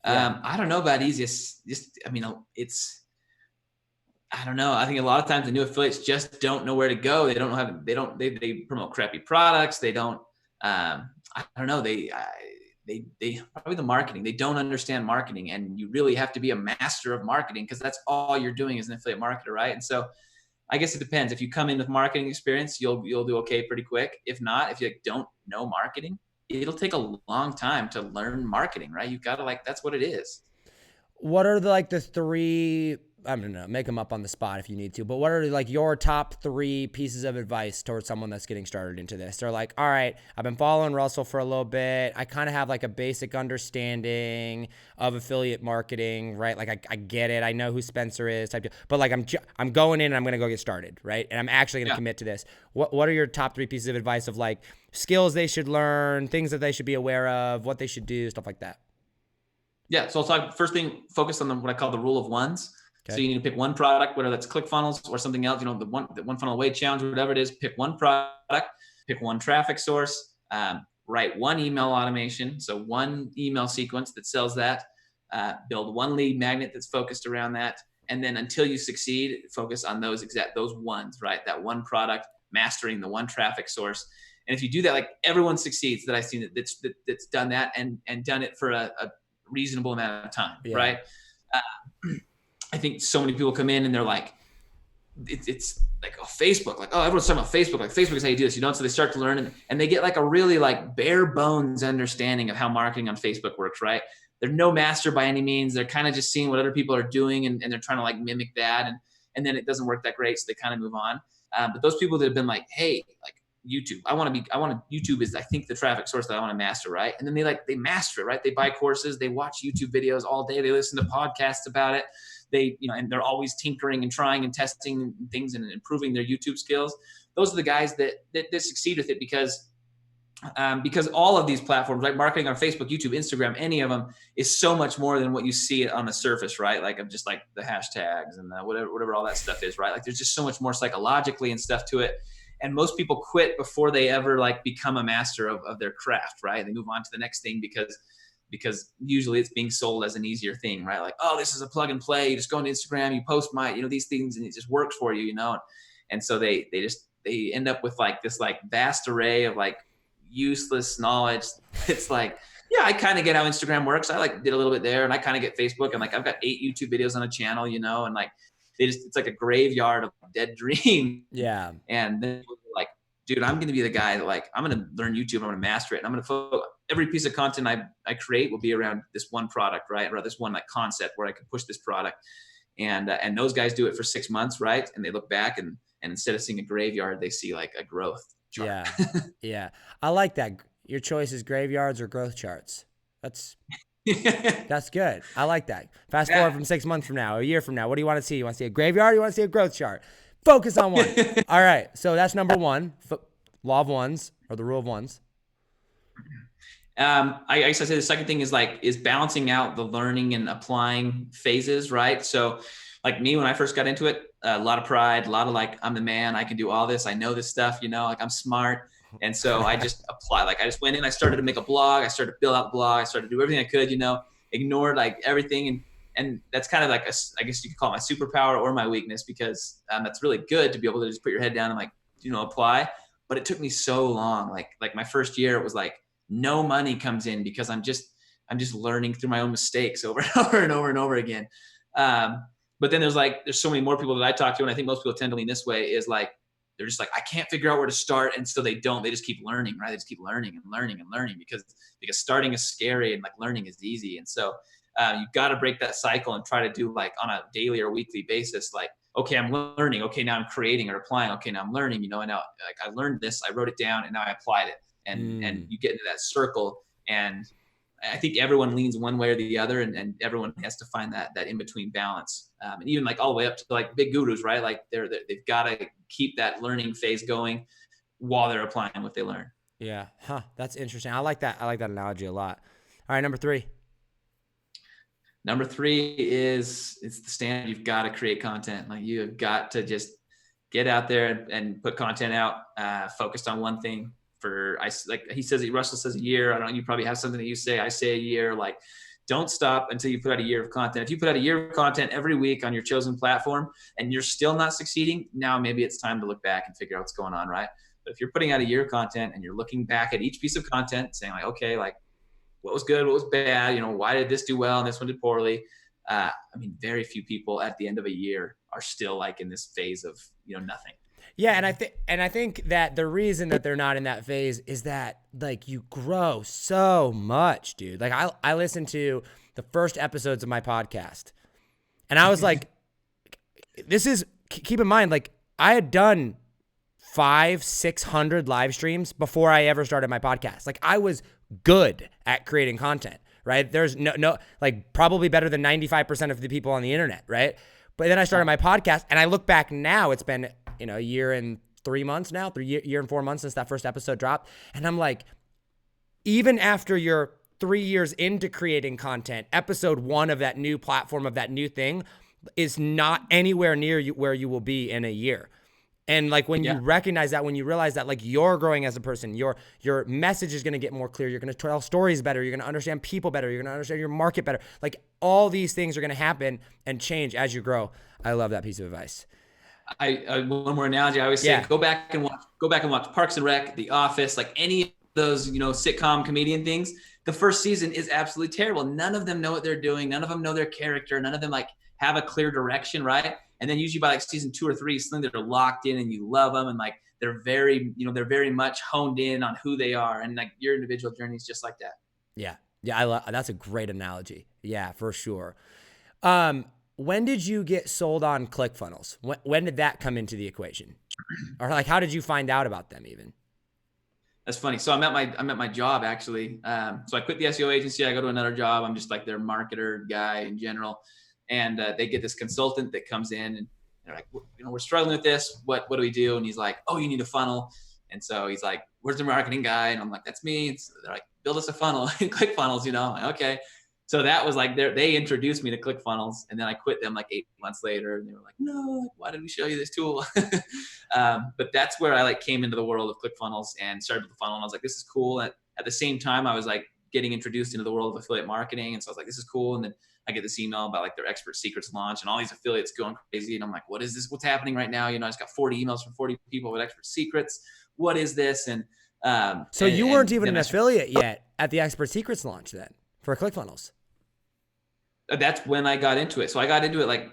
Yeah. I don't know about easiest. I don't know. I think a lot of times the new affiliates just don't know where to go. They don't know how. They promote crappy products. They don't. I don't know. They probably the marketing. They don't understand marketing, and you really have to be a master of marketing because that's all you're doing as an affiliate marketer, right? And so, I guess it depends. If you come in with marketing experience, you'll do okay pretty quick. If not, if you don't know marketing, it'll take a long time to learn marketing, right? You've got to that's what it is. What are the three, I don't know, make them up on the spot if you need to, but what are your top 3 pieces of advice towards someone that's getting started into this? They're like, all right, I've been following Russell for a little bit. I kind of have a basic understanding of affiliate marketing, right? I get it. I know who Spencer is type deal, but I'm going in and I'm going to go get started, right? And I'm actually going to commit to this. What are your top 3 pieces of advice of skills they should learn, things that they should be aware of, what they should do, stuff like that? Yeah. So I'll talk first thing, focus on what I call the rule of ones. Okay. So you need to pick one product, whether that's ClickFunnels or something else, the one funnel away challenge, whatever it is, pick one product, pick one traffic source, write one email automation. So one email sequence that sells that, build one lead magnet that's focused around that. And then until you succeed, focus on those ones, right? That one product, mastering the one traffic source. And if you do that, everyone succeeds that I've seen that's done that and done it for a reasonable amount of time, right? I think so many people come in and they're it's Facebook, everyone's talking about Facebook, Facebook is how you do this, so they start to learn and they get a really bare bones understanding of how marketing on Facebook works, right? They're no master by any means. They're kind of just seeing what other people are doing and they're trying to mimic that. And then it doesn't work that great. So they kind of move on. But those people that have been hey, YouTube, YouTube is, I think, the traffic source that I want to master, right? And then they master it, right? They buy courses, they watch YouTube videos all day, they listen to podcasts about it. They, and they're always tinkering and trying and testing things and improving their YouTube skills. Those are the guys that succeed with it because all of these platforms, right? Marketing on Facebook, YouTube, Instagram, any of them is so much more than what you see on the surface, right? Of just the hashtags and whatever all that stuff is, right? There's just so much more psychologically and stuff to it. And most people quit before they ever become a master of their craft, right? They move on to the next thing because usually it's being sold as an easier thing, right? Oh, this is a plug and play. You just go on Instagram, you post these things and it just works for you, And so they end up with this vast array of useless knowledge. It's yeah, I kind of get how Instagram works. I did a little bit there and I kind of get Facebook and I've got 8 YouTube videos on a channel, and it's a graveyard of dead dreams. Yeah. And then dude, I'm going to be the guy that I'm going to learn YouTube. I'm going to master it. And I'm going to focus. Every piece of content I create will be around this one product, right? Or this one concept where I can push this product. And those guys do it for 6 months, right? And they look back and instead of seeing a graveyard, they see a growth chart. Yeah. Yeah. I like that. Your choice is graveyards or growth charts. That's good. I like that. Fast forward from 6 months from now, a year from now, what do you want to see? You want to see a graveyard or you want to see a growth chart? Focus on one. All right. So that's number 1, law of ones or the rule of ones. I guess I say the second thing is balancing out the learning and applying phases, right? So me, when I first got into it, a lot of pride, a lot of I'm the man, I can do all this. I know this stuff, I'm smart. And so I just apply, I just went in, I started to make a blog. I started to build out the blog. I started to do everything I could, ignored everything. And that's kind of I guess you could call it my superpower or my weakness because that's really good to be able to just put your head down and apply. But it took me so long. My first year, it was no money comes in because I'm just learning through my own mistakes over and over and over and over again. But then there's so many more people that I talk to, and I think most people tend to lean this way is they're just like, I can't figure out where to start. And so they just keep learning, right? They just keep learning and learning and learning because starting is scary and like learning is easy. And so you got to break that cycle and try to do like on a daily or weekly basis, like, okay, I'm learning. Okay, now I'm creating or applying. Okay, now I'm learning, and now like I learned this, I wrote it down, and now I applied it. And you get into that circle. And I think everyone leans one way or the other, and everyone has to find that in between balance. And even like all the way up to like big gurus, right? Like they've got to keep that learning phase going while they're applying what they learn. Yeah. Huh. That's interesting. I like that. I like that analogy a lot. All right. Number 3. Number 3 is it's the standard. You've got to create content. Like you have got to just get out there and put content out, focused on one thing. Russell says a year. I don't know. You probably have something that you say. I say a year. Like, don't stop until you put out a year of content. If you put out a year of content every week on your chosen platform and you're still not succeeding, now maybe it's time to look back and figure out what's going on, right? But if you're putting out a year of content and you're looking back at each piece of content, saying like, okay, like what was good, what was bad, why did this do well and this one did poorly? Very few people at the end of a year are still like in this phase of nothing. Yeah, and I think that the reason that they're not in that phase is that like you grow so much, dude. Like I listened to the first episodes of my podcast, and I was like, keep in mind, like I had done 500-600 live streams before I ever started my podcast. Like I was good at creating content, right? There's no like probably better than 95% of the people on the internet, right? But then I started my podcast, and I look back now, it's been a year and 3 months now, year and 4 months since that first episode dropped. And I'm like, even after you're 3 years into creating content, episode 1 of that new platform, of that new thing, is not anywhere near where you will be in a year. And like when you recognize that, when you realize that like you're growing as a person, your message is going to get more clear. You're going to tell stories better. You're going to understand people better. You're going to understand your market better. Like all these things are going to happen and change as you grow. I love that piece of advice. One more analogy. I always say, go back and watch Parks and Rec, The Office, like any of those, sitcom comedian things. The first season is absolutely terrible. None of them know what they're doing. None of them know their character. None of them like have a clear direction, right? And then usually by like season 2 or 3, something that are locked in and you love them, and like they're very much honed in on who they are, and like your individual journey is just like that. Yeah, that's a great analogy. Yeah, for sure. When did you get sold on ClickFunnels? When did that come into the equation? Or like, how did you find out about them even? That's funny. So I'm at my job actually. So I quit the SEO agency. I go to another job. I'm just like their marketer guy in general. And they get this consultant that comes in and they're like, we're struggling with this. What do we do? And he's like, oh, you need a funnel. And so he's like, where's the marketing guy? And I'm like, that's me. So they're like, build us a funnel in ClickFunnels, I'm like, okay. So that was like they introduced me to ClickFunnels, and then I quit them like 8 months later, and they were like, no, like, why did we show you this tool? But that's where I like came into the world of ClickFunnels and started with the funnel. And I was like, this is cool. And at the same time, I was like getting introduced into the world of affiliate marketing. And so I was like, this is cool. And then I get this email about like their expert secrets launch and all these affiliates going crazy. And I'm like, what is this? What's happening right now? I just got 40 emails from 40 people with expert secrets. What is this? And so you weren't even an affiliate yet at the expert secrets launch then for ClickFunnels. That's when I got into it. So I got into it like,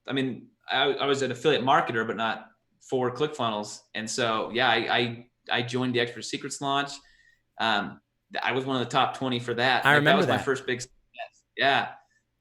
I was an affiliate marketer, but not for ClickFunnels. And so, yeah, I joined the expert secrets launch. I was one of the top 20 for that. I remember that was my first big success. Yeah.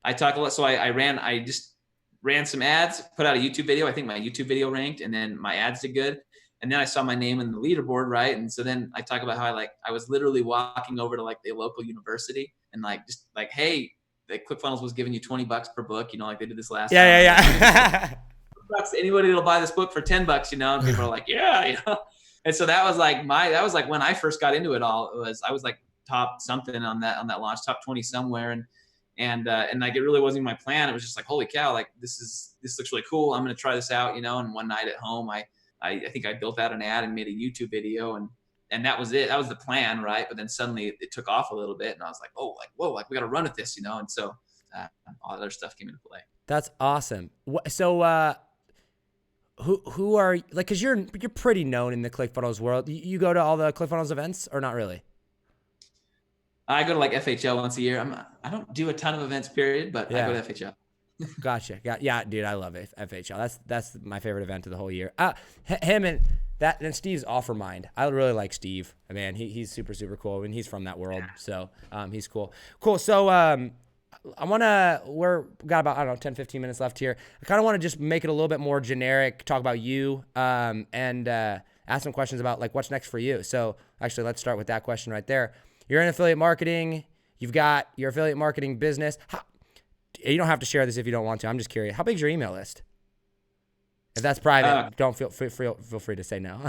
I talk a lot. So I just ran some ads, put out a YouTube video. I think my YouTube video ranked, and then my ads did good. And then I saw my name in the leaderboard, right? And so then I talk about how I was literally walking over to like the local university and like, just like, hey, the ClickFunnels was giving you $20 per book, like they did this last time. Yeah. Anybody that'll buy this book for $10, and people are like, yeah. And so that was like when I first got into it all. I was like top something on that launch, top 20 somewhere. And like, it really wasn't even my plan. It was just like, holy cow, like this looks really cool. I'm going to try this out, and one night at home, I think I built out an ad and made a YouTube video, and that was it. That was the plan, right? But then suddenly it took off a little bit, and I was like, oh, like, whoa, like we got to run with this, And so all that other stuff came into play. That's awesome. So who are like? Because you're pretty known in the ClickFunnels world. You go to all the ClickFunnels events, or not really? I go to like FHL once a year. I don't do a ton of events, period, but I go to FHL. Gotcha. Yeah, dude, I love FHL. That's my favorite event of the whole year. Him and Steve's Offermind. I really like Steve. Man, he's super super cool, and he's from that world, so he's cool. Cool. So we're got about, I don't know, 10, 15 minutes left here. I kind of want to just make it a little bit more generic, talk about you, and ask some questions about like what's next for you. So actually, let's start with that question right there. You're in affiliate marketing. You've got your affiliate marketing business. You don't have to share this if you don't want to. I'm just curious. How big's your email list? If that's private, don't feel free to say no.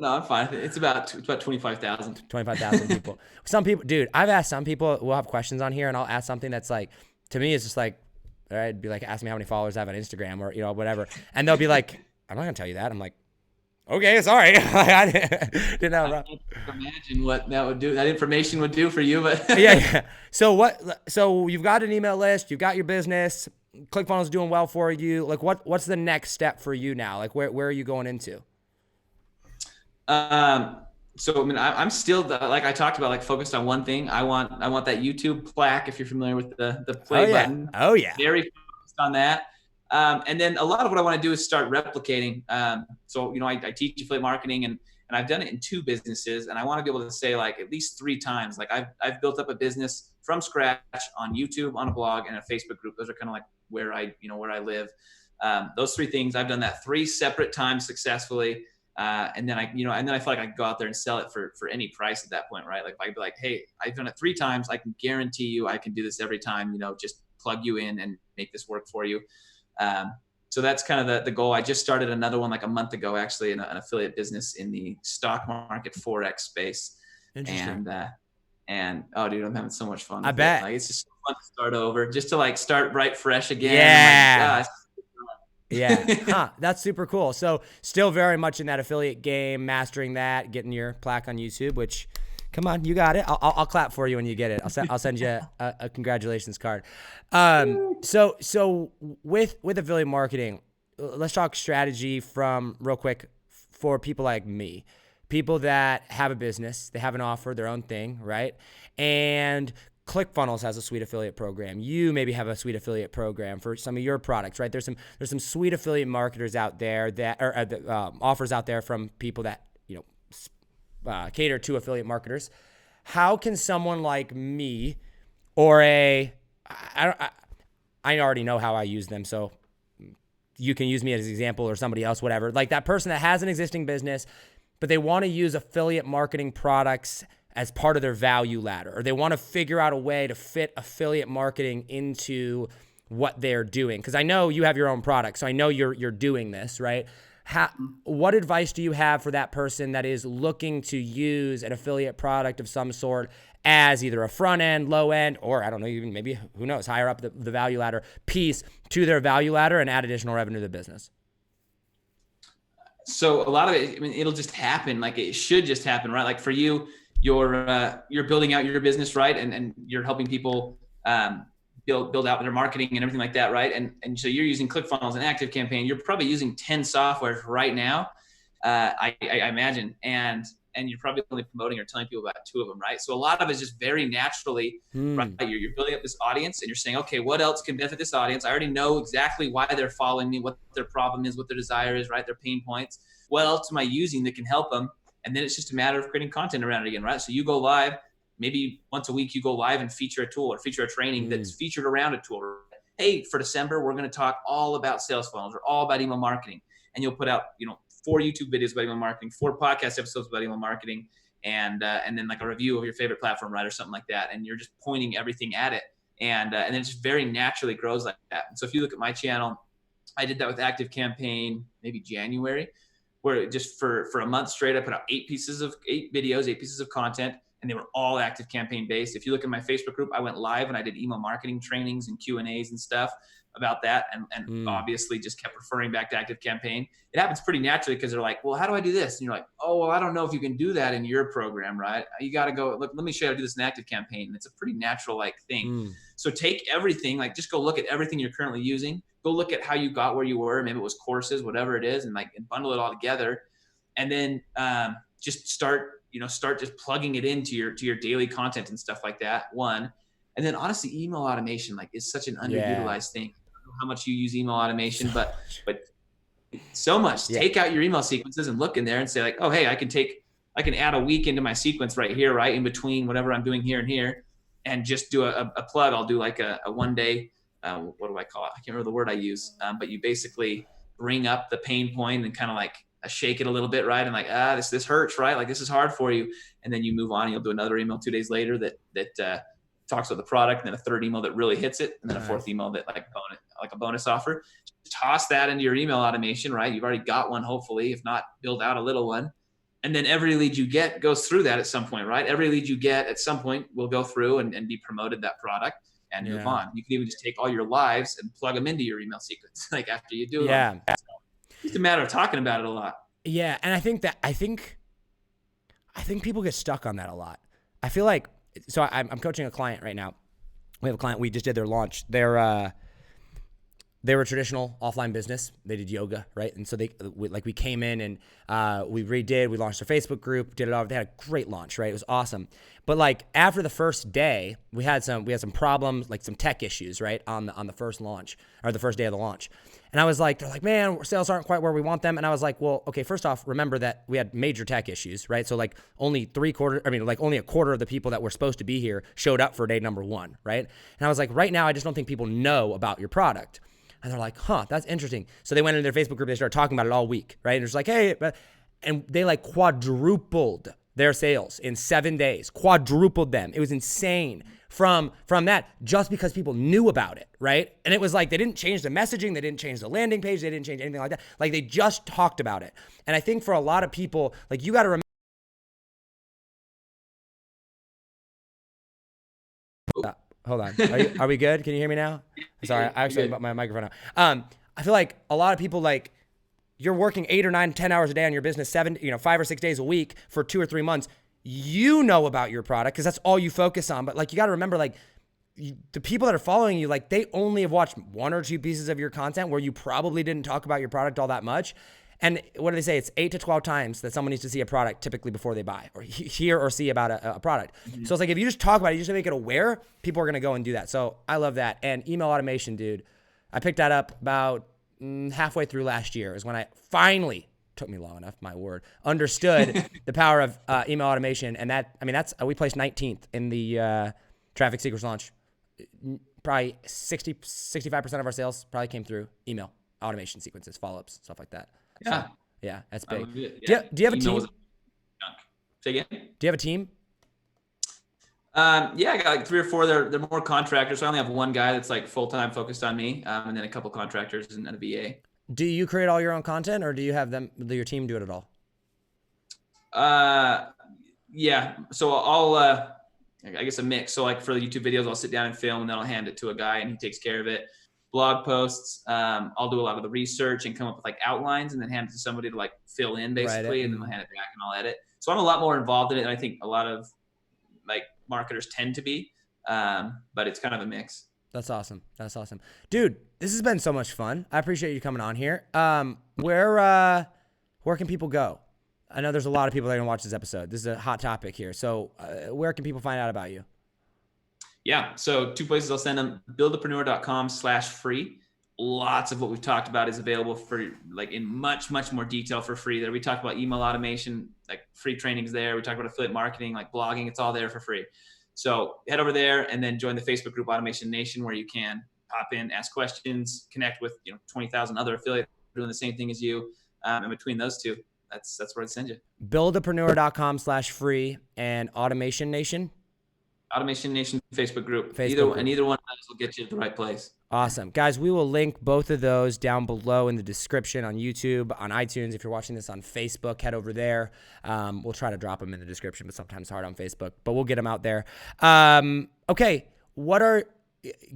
No, I'm fine. It's about 25,000. 25,000 people. Some people, dude, I've asked some people, we'll have questions on here, and I'll ask something that's like, to me, it's just like, all right, be like, ask me how many followers I have on Instagram or, whatever. And they'll be like, I'm not going to tell you that. I'm like, okay, sorry. I didn't know. I can't imagine what that information would do for you, but yeah. So you've got an email list, you've got your business, ClickFunnels doing well for you. Like what's the next step for you now? Like where are you going into? So I mean, I'm still like I talked about, like focused on one thing. I want that YouTube plaque. If you're familiar with the play button. Oh yeah. Very focused on that. And then a lot of what I want to do is start replicating. So I teach affiliate marketing, and I've done it in 2 businesses, and I want to be able to say like at least 3 times. Like I've built up a business from scratch on YouTube, on a blog, and a Facebook group. Those are kind of like where I live. Those 3 things I've done that 3 separate times successfully. And then I feel like I can go out there and sell it for any price at that point, right? Like I'd be like, hey, I've done it 3 times. I can guarantee you I can do this every time, just plug you in and make this work for you. So that's kind of the goal. I just started another one like a month ago, actually, in an affiliate business in the stock market Forex space. Interesting. And oh, dude, I'm having so much fun. I bet. Like, it's just so fun to start over, just to like start right fresh again. Yeah. Yeah. That's super cool. So still very much in that affiliate game, mastering that, getting your plaque on YouTube, which, come on, you got it. I'll clap for you when you get it. I'll send you a congratulations card. So with affiliate marketing, let's talk strategy from real quick for people like me, people that have a business, they have an offer, their own thing, right? And ClickFunnels has a sweet affiliate program. You maybe have a sweet affiliate program for some of your products, right? There's some sweet affiliate marketers out there that offers out there from people that cater to affiliate marketers. How can someone like me, or I already know how I use them, so you can use me as an example, or somebody else, whatever. Like that person that has an existing business, but they want to use affiliate marketing products as part of their value ladder, or they want to figure out a way to fit affiliate marketing into what they're doing. Because I know you have your own product, so I know you're doing this, right? What advice do you have for that person that is looking to use an affiliate product of some sort as either a front end, low end, or I don't know, even maybe, who knows, higher up the value ladder piece to their value ladder and add additional revenue to the business? So a lot of it, I mean, it'll just happen. Like it should just happen, right? Like for you, you're building out your business, right? And you're helping people build out their marketing and everything like that, right? And so you're using ClickFunnels and ActiveCampaign. You're probably using 10 softwares right now, I imagine, and you're probably only promoting or telling people about 2 of them, right? So a lot of it is just very naturally, right? You're building up this audience, and you're saying, okay, what else can benefit this audience? I already know exactly why they're following me, what their problem is, what their desire is, right? Their pain points. What else am I using that can help them? And then it's just a matter of creating content around it again, right? So you go live, maybe once a week you go live and feature a tool or feature a training that's featured around a tool. Hey, for December, we're going to talk all about sales funnels or all about email marketing. And you'll put out, 4 YouTube videos about email marketing, 4 podcast episodes about email marketing, and then like a review of your favorite platform, right? Or something like that. And you're just pointing everything at it. And then it just very naturally grows like that. And so if you look at my channel, I did that with ActiveCampaign, maybe January, where just for a month straight, I put out 8 videos, 8 pieces of content, and they were all ActiveCampaign based. If you look at my Facebook group, I went live and I did email marketing trainings and Q&As and stuff about that. And obviously just kept referring back to ActiveCampaign. It happens pretty naturally because they're like, well, how do I do this? And you're like, oh, well, I don't know if you can do that in your program, right? You got to go, look, let me show you how to do this in ActiveCampaign. And it's a pretty natural thing. So take everything, just go look at everything you're currently using. Go look at how you got where you were. Maybe it was courses, whatever it is, and bundle it all together. And then just start just plugging it into your daily content and stuff like that. One. And then honestly, email automation is such an underutilized thing. how much you use email automation, but so much. Yeah. Take out your email sequences and look in there and say like, oh, hey, I can add a week into my sequence right here, right in between whatever I'm doing here and here, and just do a plug. I'll do like a 1 day. What do I call it? I can't remember the word I use. But you basically bring up the pain point and kind of like shake it a little bit, right? And like, this hurts, right? Like this is hard for you. And then you move on. And you'll do another email 2 days later that talks about the product, and then a third email that really hits it, and then a fourth email that like a bonus offer. Toss that into your email automation, right? You've already got one, hopefully. If not, build out a little one. And then every lead you get goes through that at some point, right? Every lead you get at some point will go through and be promoted that product and move on. You can even just take all your lives and plug them into your email sequence, like after you do it. Yeah. So it's just a matter of talking about it a lot. Yeah. And I think people get stuck on that a lot. I feel like, so I'm coaching a client right now. We have a client, we just did their launch. They were a traditional offline business. They did yoga, right? And so we came in and we launched their Facebook group, did it all. They had a great launch, right? It was awesome. But like after the first day, we had some problems, like some tech issues, right? On the first launch, or the first day of the launch. And I was like, they're like, man, sales aren't quite where we want them. And I was like, well, okay, first off, remember that we had major tech issues, right? So like only a quarter of the people that were supposed to be here showed up for day number 1, right? And I was like, right now, I just don't think people know about your product. And they're like, that's interesting. So they went into their Facebook group. They started talking about it all week, right? And it's like, hey, and they like quadrupled their sales in 7 days, quadrupled them. It was insane from that, just because people knew about it, right? And it was like, they didn't change the messaging. They didn't change the landing page. They didn't change anything like that. Like they just talked about it. And I think for a lot of people, like you got to remember. Hold on. Are we good? Can you hear me now? Sorry, I actually got my microphone out. I feel like a lot of people, like, you're working 8 or 9, 10 hours a day on your business, 5 or 6 days a week for 2 or 3 months. You know about your product because that's all you focus on. But like, you got to remember, like, the people that are following you, like, they only have watched 1 or 2 pieces of your content where you probably didn't talk about your product all that much. And what do they say? It's 8 to 12 times that someone needs to see a product typically before they buy or hear or see about a product. Mm-hmm. So it's like, if you just talk about it, you just make it aware, people are going to go and do that. So I love that. And email automation, dude, I picked that up about halfway through last year is when I finally, took me long enough, my word, understood the power of email automation. And we placed 19th in the Traffic Secrets launch. Probably 65% of our sales probably came through email automation sequences, follow-ups, stuff like that. Yeah. So, yeah, that's big. Yeah. Do you have a team? Say again? Do you have a team? I got like 3 or 4. They're more contractors. So I only have one guy that's like full-time focused on me, and then a couple contractors and a VA. Do you create all your own content, or do you have your team do it at all? Yeah. So I guess a mix. So like for the YouTube videos, I'll sit down and film, and then I'll hand it to a guy, and he takes care of it. Blog posts, I'll do a lot of the research and come up with like outlines, and then hand it to somebody to like fill in basically, and then I'll hand it back and I'll edit. So I'm a lot more involved in it, and I think a lot of like marketers tend to be, but it's kind of a mix. That's awesome. Dude, this has been so much fun. I appreciate you coming on here. Where can people go? I know there's a lot of people that are gonna watch this episode. This is a hot topic here. So where can people find out about you? Yeah. So 2 places I'll send them: buildapreneur.com/free. Lots of what we've talked about is available for like in much, much more detail for free there. We talked about email automation, like free trainings there. We talked about affiliate marketing, like blogging. It's all there for free. So head over there and then join the Facebook group Automation Nation, where you can pop in, ask questions, connect with 20,000 other affiliates doing the same thing as you. And between those two, that's where I'd send you. Buildapreneur.com/free and Automation Nation. Automation Nation Facebook group. Either one of those will get you to the right place. Awesome. Guys, we will link both of those down below in the description on YouTube, on iTunes. If you're watching this on Facebook, head over there. We'll try to drop them in the description, but sometimes it's hard on Facebook, but we'll get them out there. Okay.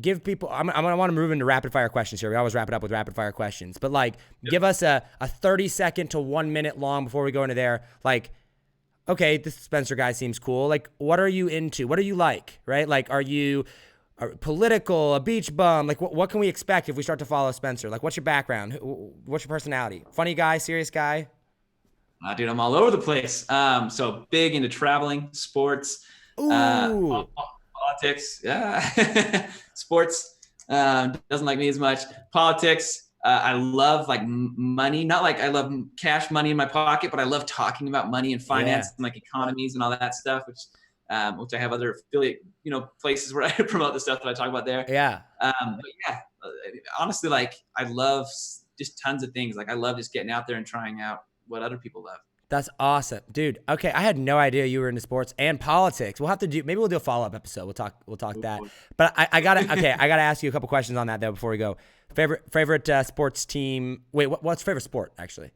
Give people, I want to move into rapid fire questions here. We always wrap it up with rapid fire questions, but like, give us a 30-second to 1 minute long before we go into there. Like, okay, this Spencer guy seems cool. Like, what are you into? What are you like, right? Like, are you political, a beach bum? Like, what can we expect if we start to follow Spencer? Like, what's your background? What's your personality? Funny guy, serious guy? Dude, I'm all over the place. So big into traveling, sports, politics, yeah, sports, Doesn't like me as much. Politics. I love like money, not like I love cash money in my pocket, but I love talking about money and finance and like economies and all that stuff, which I have other affiliate, places where I promote the stuff that I talk about there. Yeah. But yeah, honestly, like I love just tons of things. Like I love just getting out there and trying out what other people love. That's awesome, dude. Okay, I had no idea you were into sports and politics. Maybe we'll do a follow-up episode. We'll talk that. But I gotta ask you a couple questions on that though before we go. Favorite sports team? Wait, what's favorite sport actually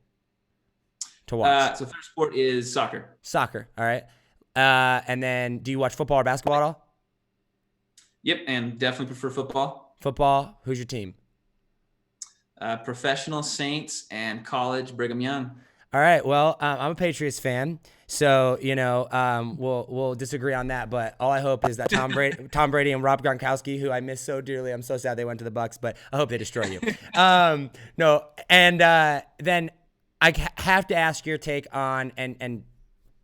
to watch? So favorite sport is soccer. Soccer. All right. And then do you watch football or basketball at all? Yep, and definitely prefer football. Football. Who's your team? Professional Saints and college Brigham Young. All right. Well, I'm a Patriots fan, so we'll disagree on that. But all I hope is that Tom Brady and Rob Gronkowski, who I miss so dearly, I'm so sad they went to the Bucs, but I hope they destroy you. No, and then I have to ask your take on and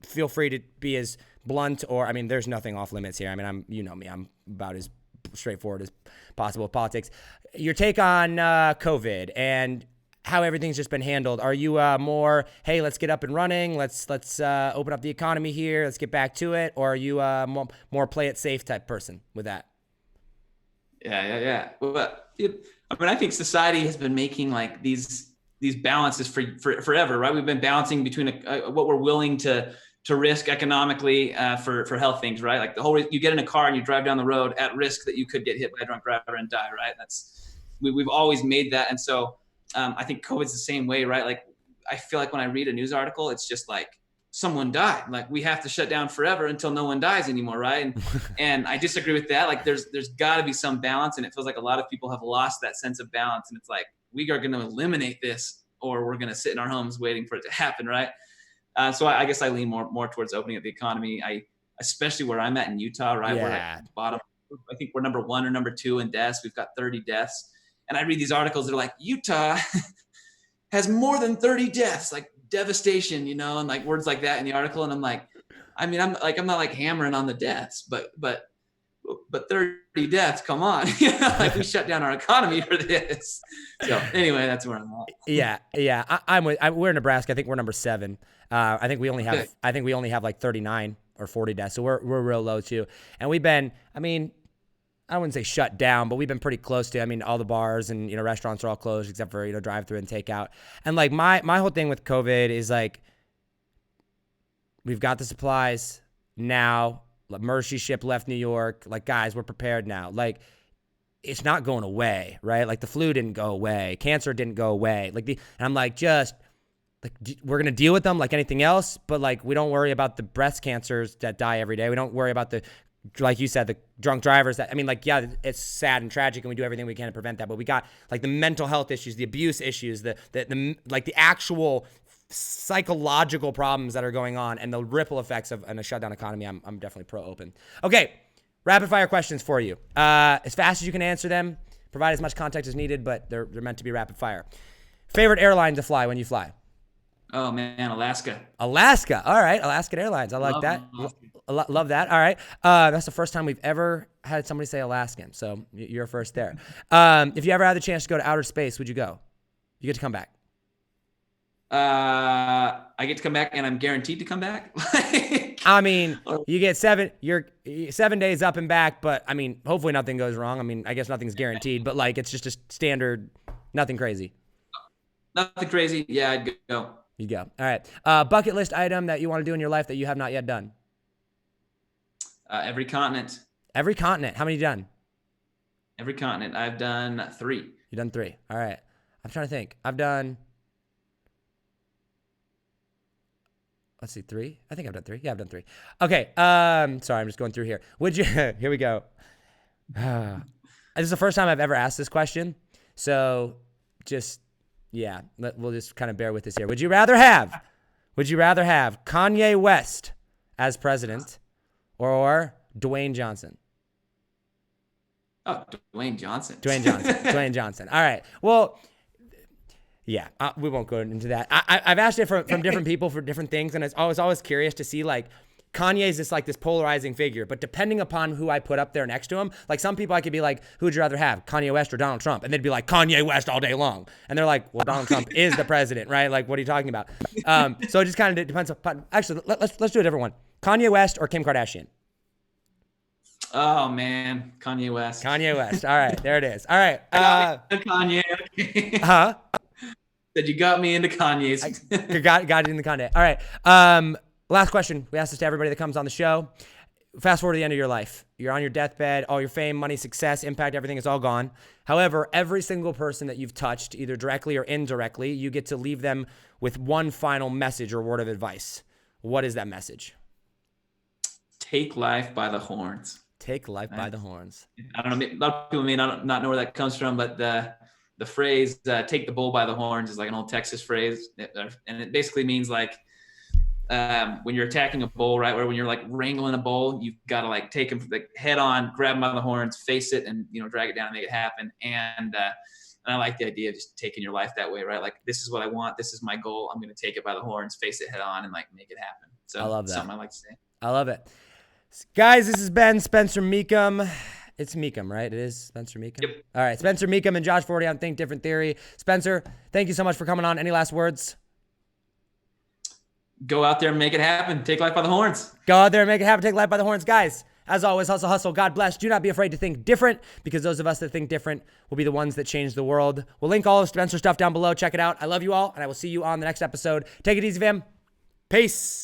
feel free to be as blunt or there's nothing off limits here. I'm about as straightforward as possible with politics. Your take on COVID and how everything's just been handled. Are you more, hey, let's get up and running, let's open up the economy here, let's get back to it, or are you more play it safe type person with that? Yeah. Well, I think society has been making like these balances for forever, right? We've been balancing between what we're willing to risk economically for health things, right? Like you get in a car and you drive down the road at risk that you could get hit by a drunk driver and die, right? We've always made that, and so. I think COVID's the same way, right? Like, I feel like when I read a news article, it's just like someone died. Like we have to shut down forever until no one dies anymore, right? And I disagree with that. Like, there's got to be some balance, and it feels like a lot of people have lost that sense of balance. And it's like we are going to eliminate this, or we're going to sit in our homes waiting for it to happen, right? So I guess I lean more towards opening up the economy. Especially where I'm at in Utah, right? Yeah. We're at the bottom. I think we're number 1 or number 2 in deaths. We've got 30 deaths. And I read these articles that are like, Utah has more than 30 deaths, like devastation, and like words like that in the article. And I'm like, I'm not like hammering on the deaths, but 30 deaths, come on. Like we shut down our economy for this. So anyway, that's where I'm at. Yeah. We're in Nebraska. I think we're number 7. I think we only have like 39 or 40 deaths. So we're real low too. And we've been, I wouldn't say shut down, but we've been pretty close to, all the bars and, restaurants are all closed except for, drive through and takeout. And like my whole thing with COVID is like, we've got the supplies now. Mercy ship left New York. Like, guys, we're prepared now. Like, it's not going away, right? Like the flu didn't go away. Cancer didn't go away. And I'm like, we're going to deal with them like anything else. But like, we don't worry about the breast cancers that die every day. We don't worry about like you said, the drunk drivers it's sad and tragic and we do everything we can to prevent that. But we got like the mental health issues, the abuse issues, the actual psychological problems that are going on and the ripple effects of a shutdown economy. I'm definitely pro open. Okay. Rapid fire questions for you. As fast as you can answer them, provide as much context as needed, but they're meant to be rapid fire. Favorite airline to fly when you fly? Oh man, Alaska. All right. Alaskan Airlines. I like that. Love that. All right. That's the first time we've ever had somebody say Alaskan. So you're first there. If you ever had the chance to go to outer space, would you go? You get to come back. I get to come back and I'm guaranteed to come back. You get you're 7 days up and back, but hopefully nothing goes wrong. I guess nothing's guaranteed, but like, it's just a standard, nothing crazy. Nothing crazy. Yeah, I'd go. You'd go. All right. Bucket list item that you want to do in your life that you have not yet done. Every continent. Every continent. How many you done? Every continent. I've done 3. You've done 3. All right. I'm trying to think. I've done, let's see, 3. I think I've done 3. Yeah, I've done 3. Okay. Sorry, I'm just going through here. Would you, here we go. This is the first time I've ever asked this question. So just, yeah, we'll just kind of bear with this here. Would you rather have Kanye West as president or Dwayne Johnson? Oh, Dwayne Johnson. Dwayne Johnson. All right. Well, yeah, we won't go into that. I've asked it from different people for different things, and I was always curious to see, like, Kanye's this polarizing figure, but depending upon who I put up there next to him, like some people I could be like, who would you rather have, Kanye West or Donald Trump? And they'd be like, Kanye West all day long. And they're like, well, Donald Trump is the president, right? Like, what are you talking about? So it just kind of depends upon, actually, let's do a different one. Kanye West or Kim Kardashian? Oh man, Kanye West. Kanye West. All right, there it is. All right. Kanye. Huh? Said you got me into Kanye's. Got it in the Kanye. All right. Last question. We ask this to everybody that comes on the show. Fast forward to the end of your life. You're on your deathbed. All your fame, money, success, impact, everything is all gone. However, every single person that you've touched, either directly or indirectly, you get to leave them with one final message or word of advice. What is that message? Take life by the horns. Take life by the horns. I don't know. A lot of people may not know where that comes from, but the phrase "take the bull by the horns" is like an old Texas phrase, and it basically means like when you're attacking a bull, right? Where when you're like wrangling a bull, you've got to like take him like head on, grab him by the horns, face it, and drag it down and make it happen. And I like the idea of just taking your life that way, right? Like, this is what I want, this is my goal. I'm going to take it by the horns, face it head on, and like make it happen. So I love that. Something I like to say. I love it. Guys, this has been Spencer Mecham. It's Mecham, right? It is Spencer Mecham? Yep. All right, Spencer Mecham and Josh Forti on Think Different Theory. Spencer, thank you so much for coming on. Any last words? Go out there and make it happen. Take life by the horns. Go out there and make it happen. Take life by the horns. Guys, as always, hustle, hustle. God bless. Do not be afraid to think different, because those of us that think different will be the ones that change the world. We'll link all of Spencer's stuff down below. Check it out. I love you all, and I will see you on the next episode. Take it easy, fam. Peace.